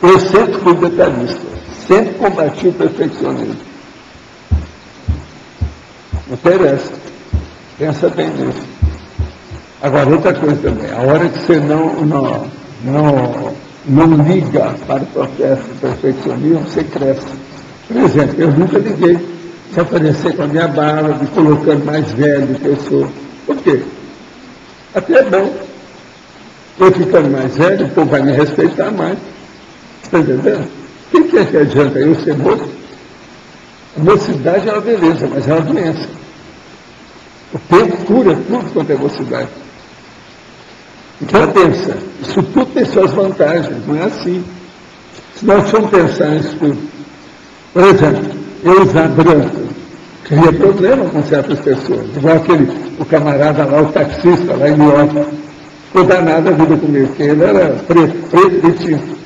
Eu sempre fui detalhista, sempre combati o perfeccionismo. Não interessa, pensa bem nisso. Agora, outra coisa também, a hora que você não liga para o processo de perfeccionismo, você cresce. Por exemplo, eu nunca liguei se aparecer com a minha barba, me colocando mais velho do que eu sou. Por quê? Até é bom. Eu ficando mais velho, o povo vai me respeitar mais. Está entendendo? O que é que adianta eu ser moço? A mocidade é uma beleza, mas é uma doença. O tempo cura tudo quanto é mocidade. Então pensa, isso tudo tem suas vantagens, não é assim. Se nós formos pensar nisso tudo, por exemplo, eu usar branco, cria problema com certas pessoas. Igual o camarada lá, o taxista lá em New York, ficou danado a vida comigo, porque ele era preto e tinto.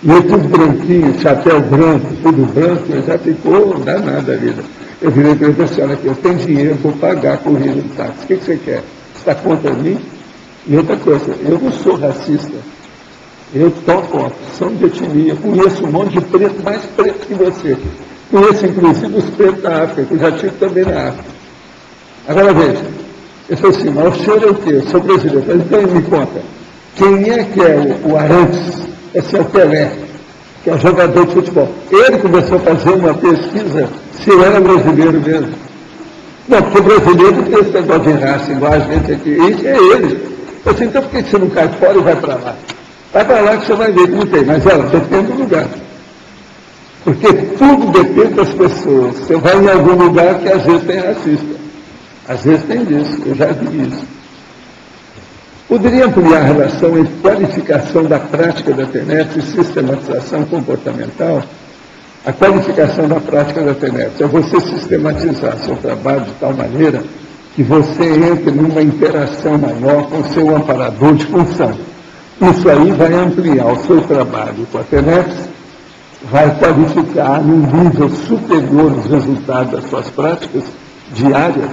E eu tudo branquinho, chapéu branco, tudo branco, eu já ficou danado a vida. Eu virei para ele assim, olha aqui, eu tenho dinheiro, vou pagar a corrida de táxi. O que você quer? Você está contra mim? E outra coisa, eu não sou racista. Eu toco a opção de etnia. Conheço um monte de preto, mais preto que você. Conheço, inclusive, os pretos da África, que eu já tive também na África. Agora veja, eu falei assim, mas o senhor é o quê? Eu sou brasileiro. Então me conta, quem é que é o Arantes? Esse é o Pelé, que é um jogador de futebol. Ele começou a fazer uma pesquisa se eu era brasileiro mesmo. Não, porque o brasileiro tem esse negócio de raça igual a gente aqui. Isso é ele. Eu disse, então por que você não cai fora e vai para lá? Vai para lá que você vai ver que não tem. Mas olha, depende do lugar. Porque tudo depende das pessoas. Você vai em algum lugar que às vezes tem racista. Às vezes tem disso, eu já vi isso. Poderia ampliar a relação entre qualificação da prática da TENEPS e sistematização comportamental? A qualificação da prática da TENEPS é você sistematizar seu trabalho de tal maneira que você entre numa interação maior com o seu amparador de função. Isso aí vai ampliar o seu trabalho com a TENEPS, vai qualificar num nível superior os resultados das suas práticas diárias,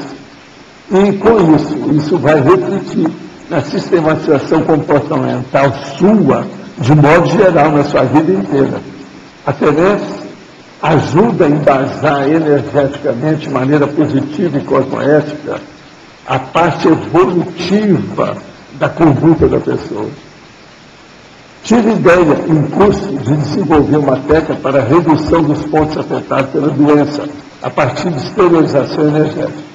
e com isso vai refletir na sistematização comportamental sua, de modo geral, na sua vida inteira. A TENEPS ajuda a embasar energeticamente, de maneira positiva e cosmoética, a parte evolutiva da conduta da pessoa. Tive ideia, em curso, de desenvolver uma técnica para a redução dos pontos afetados pela doença, a partir de esterilização energética.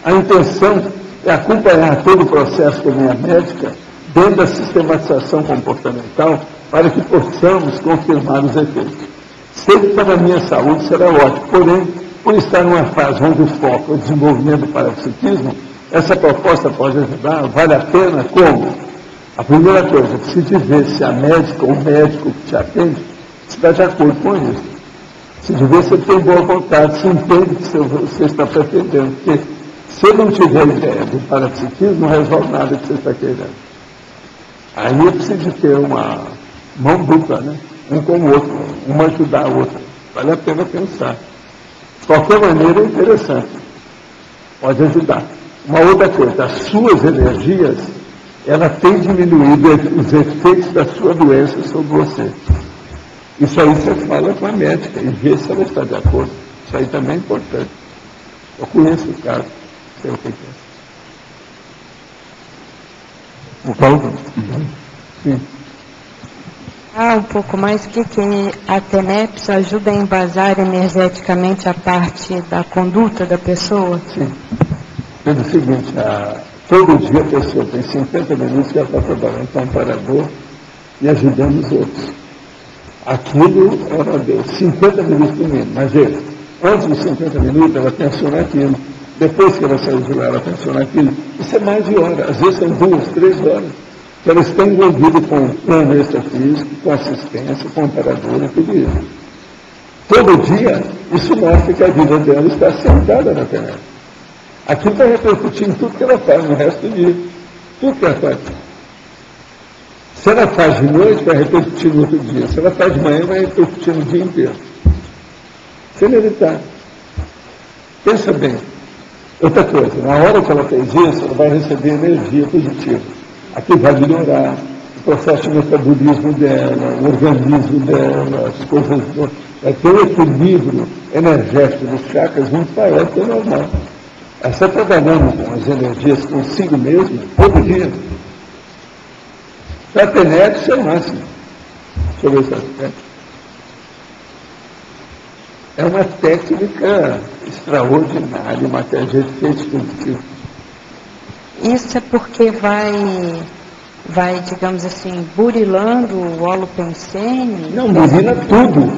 A intenção é acompanhar todo o processo com a minha médica dentro da sistematização comportamental para que possamos confirmar os efeitos. Sempre para a minha saúde será ótimo, porém, por estar numa fase onde o foco é o desenvolvimento do parapsiquismo, essa proposta pode ajudar, vale a pena, como? A primeira coisa, precisa ver se a médica ou o médico que te atende está de acordo com isso. Se de ver se ele tem boa vontade, se entende que você está pretendendo, porque se ele não tiver ideia do parapsiquismo, não resolve nada que você está querendo. Aí é preciso ter uma mão dupla, né? Um com o outro, uma ajudar a outra. Vale a pena pensar. De qualquer maneira é interessante. Pode ajudar. Uma outra coisa, as suas energias, ela tem diminuído os efeitos da sua doença sobre você. Isso aí você fala com a médica e vê se ela está de acordo. Isso aí também é importante. Eu conheço o caso, sei o que é. O Paulo? Sim. Um pouco mais, o que a TENEPS ajuda a embasar energeticamente a parte da conduta da pessoa? Sim. Pelo seguinte, todo dia a pessoa tem 50 minutos que ela está trabalhando com um amparador e ajudando os outros. Aquilo era Deus, 50 minutos por mínimo, mas veja, antes dos 50 minutos ela pensou naquilo, depois que ela saiu de lá ela pensou naquilo, isso é mais de hora, às vezes são 2, 3 horas. Que elas estão envolvidas com plano extrafísico, com assistência, com amparador e tudo isso. Todo dia, isso mostra que a vida dela está sentada na TENEPS. Aquilo está repercutindo em tudo que ela faz no resto do dia. Tudo que ela faz. Se ela faz de noite, vai repercutir no outro dia. Se ela faz de manhã, vai repercutir no dia inteiro. Sem evitar. Pensa bem. Outra coisa, na hora que ela fez isso, ela vai receber energia positiva. Aqui vai melhorar o processo de metabolismo dela, o organismo dela, as coisas. Vai ter um equilíbrio energético dos chakras muito maior do que o normal. Ela está trabalhando com as energias consigo mesmo, todo dia. Para a TENEPS é o máximo. Deixa eu ver se é uma técnica extraordinária, uma técnica de efeito positivo. Isso é porque vai vai, digamos assim, burilando o holopensene? Não, burila tudo.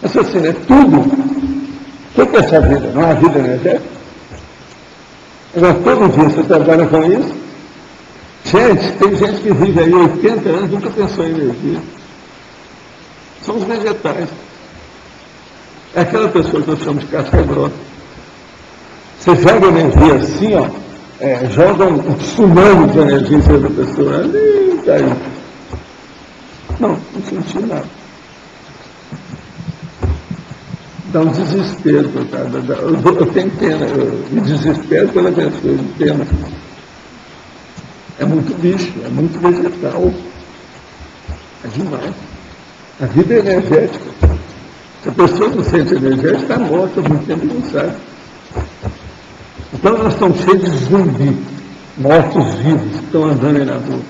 Raciocínio é tudo. O que é essa vida? Não é a vida energética? Agora, todo dia você trabalha com isso? Gente, tem gente que vive aí 80 anos, nunca pensou em energia. São os vegetais. É aquela pessoa que nós chamamos de casca grossa. Você joga energia assim, ó, joga um tsunami de energia em cima da pessoa. Ali, caiu. Não senti nada. Dá um desespero, coitada. Eu tenho pena, eu me desespero pela pessoa, eu tenho pena. É muito bicho, é muito vegetal. É demais. A vida é energética. Se a pessoa não sente energética, está morta, muito tempo não sabe. Então nós estamos cheios de zumbi, mortos-vivos, que estão andando aí na rua.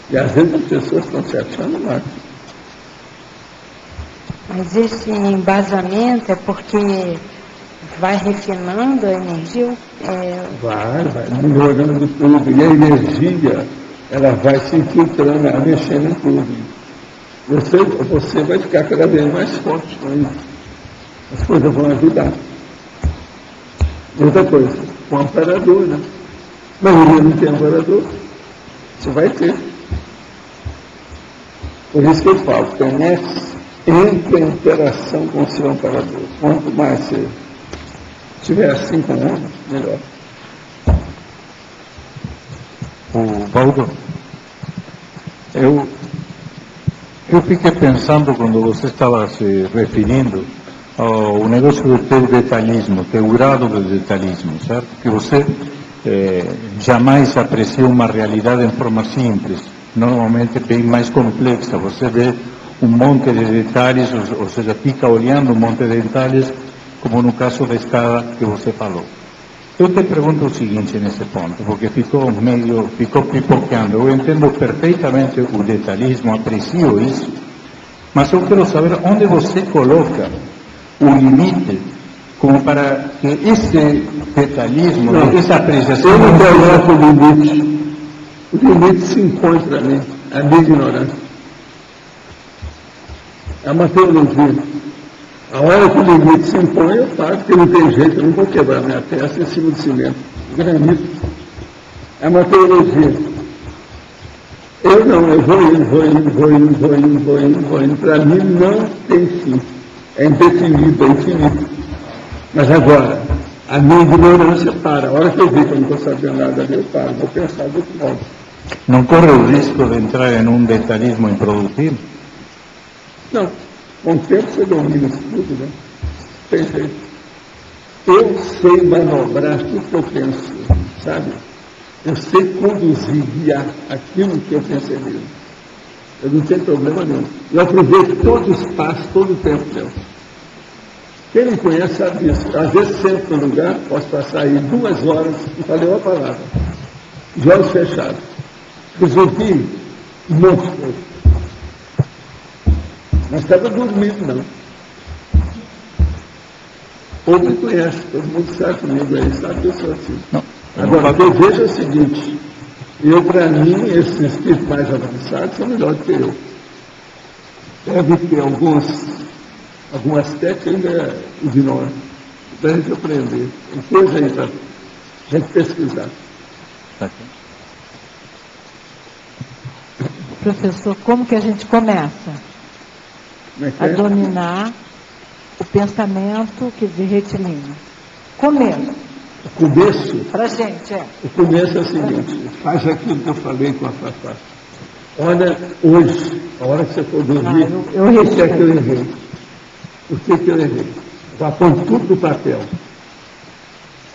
E às vezes as pessoas estão se achando mais. Mas esse embasamento é porque vai refinando a energia? Vai melhorando tudo. E a energia, ela vai se infiltrando, mexendo em tudo. Você vai ficar cada vez mais forte com isso. As coisas vão ajudar. Outra coisa, com amparador, né? A maioria não tem amparador. Você vai ter. Por isso que eu falo, entre em interação com o seu amparador. Quanto mais você estiver assim com o homem, melhor. Valdo, eu fiquei pensando quando você estava se referindo ao negócio do teu detalhismo, teu grau de detalhismo, certo? Que você jamais apreciou uma realidade em forma simples, normalmente bem mais complexa. Você vê um monte de detalhes, ou seja, fica olhando um monte de detalhes, como no caso da escada que você falou. Eu te pergunto o seguinte nesse ponto, porque ficou pipoqueando. Eu entendo perfeitamente o detalhismo, aprecio isso, mas eu quero saber onde você coloca o limite como para que esse detalhismo, essa apreciação... Eu não coloco o limite. O limite se impõe para mim, a minha ignorância. É uma teologia. A hora que o limite se impõe, eu paro, porque não tem jeito, eu não vou quebrar minha peça em cima de cimento. Granito. É uma teologia. Eu não, eu vou indo. Para mim não tem fim. É indefinido, é infinito. Mas agora, a minha ignorância para. A hora que eu vi que eu não estou sabendo nada ali, eu paro. Vou pensar de outro modo. Não corre o risco de entrar em um detalhismo improdutivo? Não. Com o tempo você domina isso tudo, né? Tem jeito. Eu sei manobrar tudo que eu penso, sabe? Eu sei conduzir, guiar aquilo que eu pensei mesmo. Eu não tenho problema nenhum. Eu aproveito todo o espaço, todo o tempo meu. Quem me conhece sabe disso. Às vezes sento no lugar, posso passar aí 2 horas e falei uma palavra. De olhos fechados. Resolvi um monte de coisa. Não estava dormindo, não. O povo me conhece, todo mundo sabe comigo aí, sabe que eu sou assim. Agora, o que eu vejo é o seguinte, para mim, esses espíritos mais avançados são melhores do que eu. Deve ter algum aspecto que ainda ignora. Para a gente aprender. Tem coisa aí para a gente pesquisar. Professor, como que a gente começa a dominar o pensamento de retilíneo? Começo. O começo? Para a gente, O começo é o seguinte, faz aquilo que eu falei com a Fafá. Olha, hoje, a hora que você for dormir, o que é que eu errei? O que é que eu errei? Já põe tudo no papel.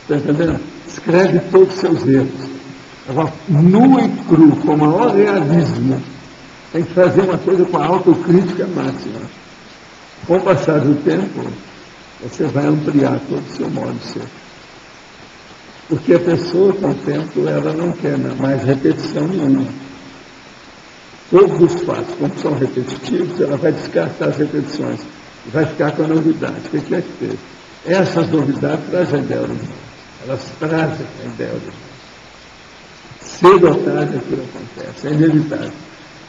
Está entendendo? Escreve todos os seus erros. Agora, nu e cru, com o maior realismo. Tem que fazer uma coisa com a autocrítica máxima. Com o passar do tempo, você vai ampliar todo o seu modo de ser. Porque a pessoa, com o tempo, ela não quer mais repetição nenhuma. Todos os fatos, como são repetitivos, ela vai descartar as repetições. E vai ficar com a novidade. O que é que teve? Essas novidades trazem a ideologia. Elas trazem a ideologia. Cedo ou tarde aquilo acontece, é inevitável.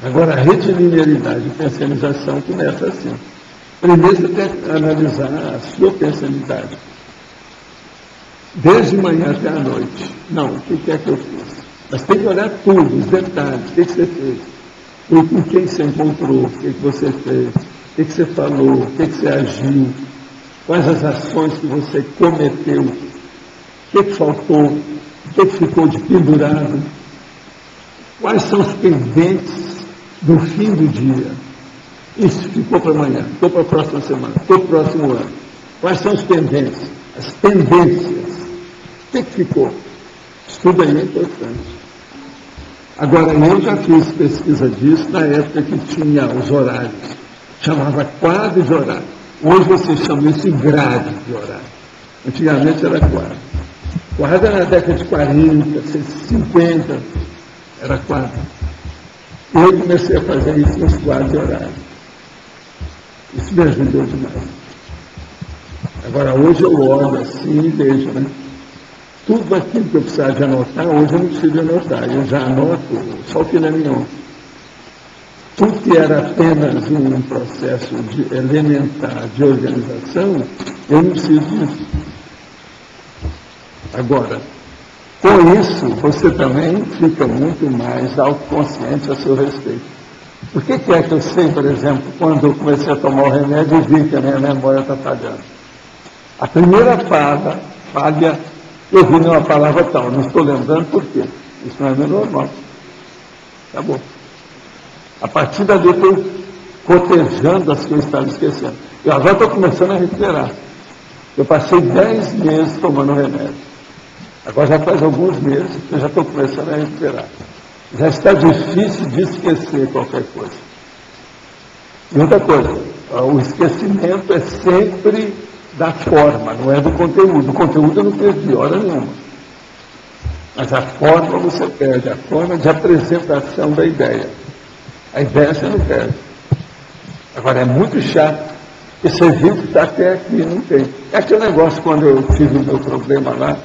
Agora, a retilinearidade e pensionização começa assim. Primeiro você tem que analisar a sua pensibilidade. Desde manhã até a noite. Não, o que é que eu fiz? Mas tem que olhar tudo, os detalhes, o que você fez. Com quem você encontrou, o que você fez, o que você falou, o que você agiu, quais as ações que você cometeu, o que faltou, o que ficou de pendurado, quais são os pendentes do fim do dia. Isso ficou para amanhã, ficou para a próxima semana, ficou para o próximo ano. Quais são os pendentes? As pendências. O que ficou? Isso tudo aí é importante. Agora, eu já fiz pesquisa disso na época que tinha os horários. Chamava quadro de horário. Hoje vocês chamam isso de grade de horário. Antigamente era quadro. Quadro era na década de 40, 50, era quadro. Eu comecei a fazer isso nos quadros de horário. Isso me ajudou demais. Agora, hoje eu olho assim e vejo, né? Tudo aquilo que eu precisava de anotar, hoje eu não preciso de anotar. Eu já anoto só o filé mignon. Tudo que era apenas um processo elementar de organização, eu não preciso disso. Agora, com isso, você também fica muito mais autoconsciente a seu respeito. Por que é que eu sei, por exemplo, quando eu comecei a tomar o remédio, eu vi que a minha memória está falhando? A primeira falha, eu vi uma palavra tal, não estou lembrando por quê. Isso não é meu normal. Acabou. A partir dali eu estou cotejando as que eu estava esquecendo. E agora estou começando a recuperar. Eu passei 10 meses tomando remédio. Agora já faz alguns meses que eu já estou começando a recuperar. Já está difícil de esquecer qualquer coisa. E outra coisa, o esquecimento é sempre da forma, não é do conteúdo. O conteúdo eu não perdi hora nenhuma. Mas a forma você perde, a forma de apresentação da ideia. A ideia você não perde. Agora é muito chato, porque você viu que está até aqui e não tem. É aquele negócio, quando eu tive o meu problema lá,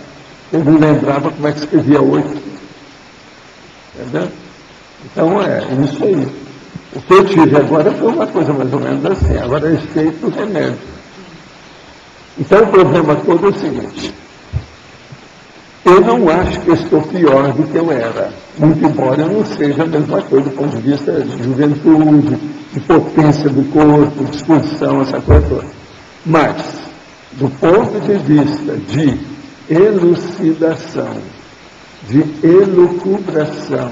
eu não lembrava como é que escrevia 8. Entendeu? Então é isso aí. O que eu tive agora foi uma coisa mais ou menos assim. Agora é efeito do remédio. Então o problema todo é o seguinte. Eu não acho que eu estou pior do que eu era. Muito embora eu não seja a mesma coisa do ponto de vista de juventude, de potência do corpo, disposição, essa coisa toda. Mas, do ponto de vista de elucidação, de elucubração,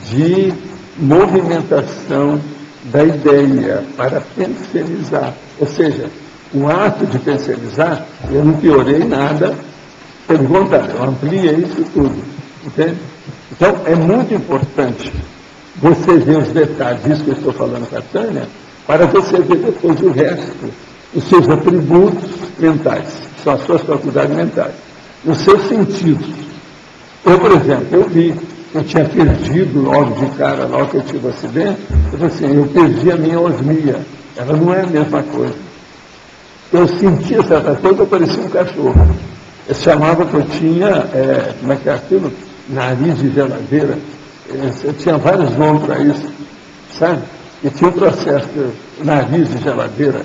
de movimentação da ideia para pensionizar. Ou seja, o ato de pensionizar, eu não piorei nada, pelo contrário, eu ampliei isso tudo. Entende? Então, é muito importante você ver os detalhes disso que eu estou falando com a Tânia, para você ver depois o resto, os seus atributos mentais, são as suas faculdades mentais, os seus sentidos. Eu, por exemplo, eu vi que eu tinha perdido logo de cara, logo que eu tive o acidente, eu falei assim, eu perdi a minha osmia, ela não é a mesma coisa. Eu sentia certa coisa, eu parecia um cachorro. Eu chamava que eu tinha, como é que é aquilo? Nariz de geladeira. Eu tinha vários nomes para isso, sabe? E tinha um processo de nariz de geladeira.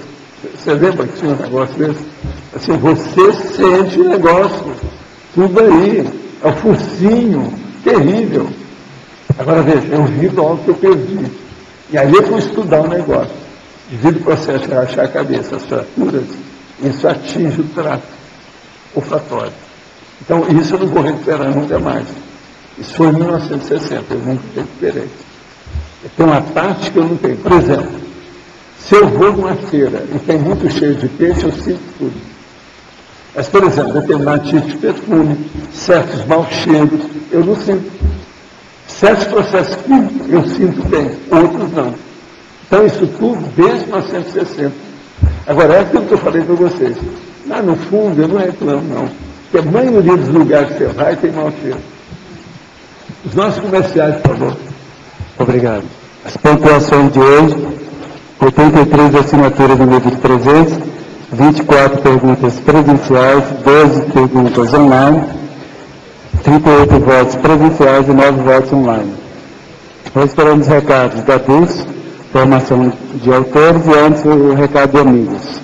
Você lembra que tinha um negócio desse? Assim, você sente o negócio, tudo aí, é o focinho, terrível. Agora veja, eu vi logo que eu perdi. E aí eu fui estudar o negócio. Devido ao processo de rachar a cabeça, as fraturas, isso atinge o trato olfatório. Então, isso eu não vou recuperar nunca mais. Isso foi em 1960, eu nunca recuperei. Tem uma parte que eu não tenho. Por exemplo, se eu vou numa feira e tem muito cheio de peixe, eu sinto tudo. Mas, por exemplo, determinado tipo de perfume, certos maus cheiros, eu não sinto. Certos processos químicos eu sinto bem, outros não. Então, isso tudo desde 1960. Agora, é aquilo que eu falei para vocês. Lá no fundo, eu não reclamo, não. Porque a maioria dos lugares que você vai tem mau cheiro. Os nossos comerciais, por favor. Obrigado. As pontuações de hoje, 83 assinaturas no livro de presentes, 24 perguntas presenciais, 12 perguntas online. 38 votos presenciais e 9 votos online. Nós esperamos recados da DUS, formação de autores, e antes o recado de amigos.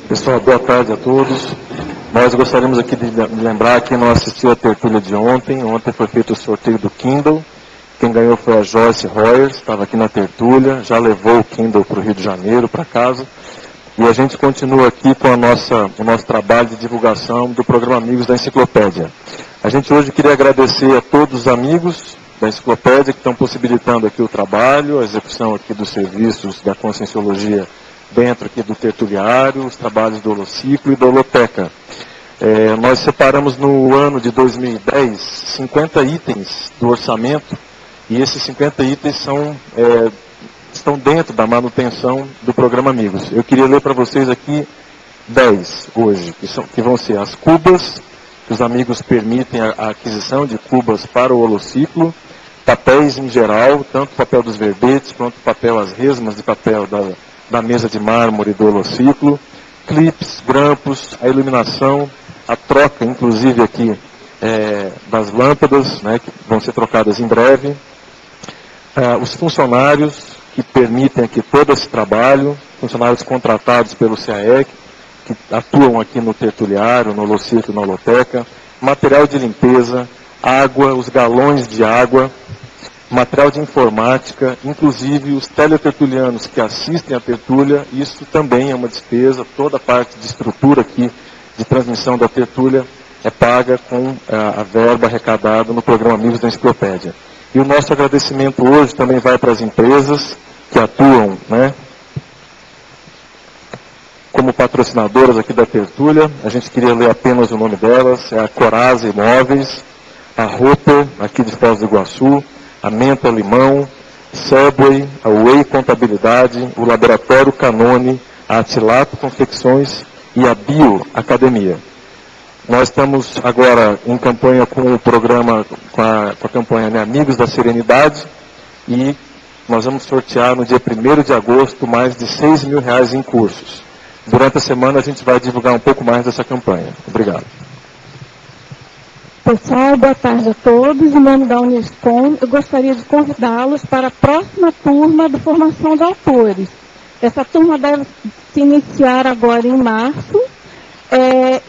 Pessoal, boa tarde a todos. Nós gostaríamos aqui de lembrar que não assistiu a tertúlia de ontem. Ontem foi feito o sorteio do Kindle. Quem ganhou foi a Joyce Royer, estava aqui na tertúlia, já levou o Kindle para o Rio de Janeiro, para casa. E a gente continua aqui com o nosso trabalho de divulgação do programa Amigos da Enciclopédia. A gente hoje queria agradecer a todos os amigos da Enciclopédia que estão possibilitando aqui o trabalho, a execução aqui dos serviços da Conscienciologia dentro aqui do tertuliário, os trabalhos do Holociclo e da Holoteca. Nós separamos no ano de 2010 50 itens do orçamento, e esses 50 itens estão dentro da manutenção do programa Amigos. Eu queria ler para vocês aqui 10 hoje, que vão ser as cubas, que os amigos permitem a aquisição de cubas para o Holociclo, papéis em geral, tanto o papel dos verbetes, quanto o papel, as resmas de papel da mesa de mármore do Holociclo, clips, grampos, a iluminação, a troca, inclusive aqui, das lâmpadas, né, que vão ser trocadas em breve, os funcionários que permitem aqui todo esse trabalho, funcionários contratados pelo CAEC, que atuam aqui no tertuliário, no Holociclo, na Holoteca, material de limpeza, água, os galões de água, material de informática, inclusive os teletertulianos que assistem à tertúlia, isso também é uma despesa, toda a parte de estrutura aqui, de transmissão da tertúlia, é paga com a verba arrecadada no programa Amigos da Enciclopédia. E o nosso agradecimento hoje também vai para as empresas que atuam, né, como patrocinadoras aqui da tertúlia. A gente queria ler apenas o nome delas: é a Coraza Imóveis, a Roper, aqui de Foz do Iguaçu, a Menta Limão, Subway, a Way Contabilidade, o Laboratório Canone, a Atilato Confecções e a Bio Academia. Nós estamos agora em campanha com o programa, com a campanha, né, Amigos da Serenidade, e nós vamos sortear no dia 1º de agosto mais de R$6 mil em cursos. Durante a semana a gente vai divulgar um pouco mais dessa campanha. Obrigado. Pessoal, boa tarde a todos. Em nome da Unescom, eu gostaria de convidá-los para a próxima turma do Formação de Autores. Essa turma deve se iniciar agora em março,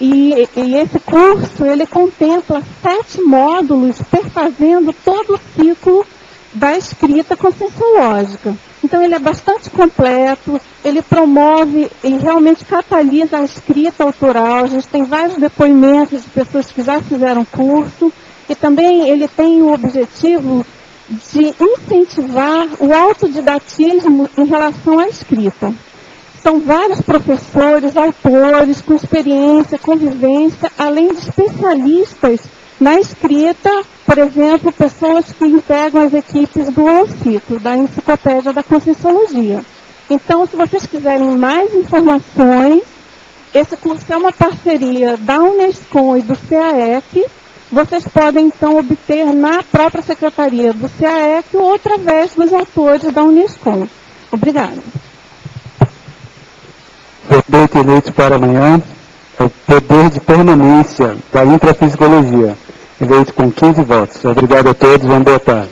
e esse curso, ele contempla 7 módulos perfazendo todo o ciclo da escrita conscienciológica. Então, ele é bastante completo, ele promove e realmente catalisa a escrita autoral. A gente tem vários depoimentos de pessoas que já fizeram curso, e também ele tem o objetivo de incentivar o autodidatismo em relação à escrita. São vários professores, autores, com experiência, convivência, além de especialistas na escrita, por exemplo, pessoas que integram as equipes do Holociclo, da Enciclopédia da Conscienciologia. Então, se vocês quiserem mais informações, esse curso é uma parceria da Unescom e do CAEC. Vocês podem, então, obter na própria secretaria do CAEC ou através dos autores da Unescom. Obrigada. Verbete eleito para amanhã é o poder de permanência da intrafisicologia, eleito com 15 votos. Obrigado a todos, uma boa tarde.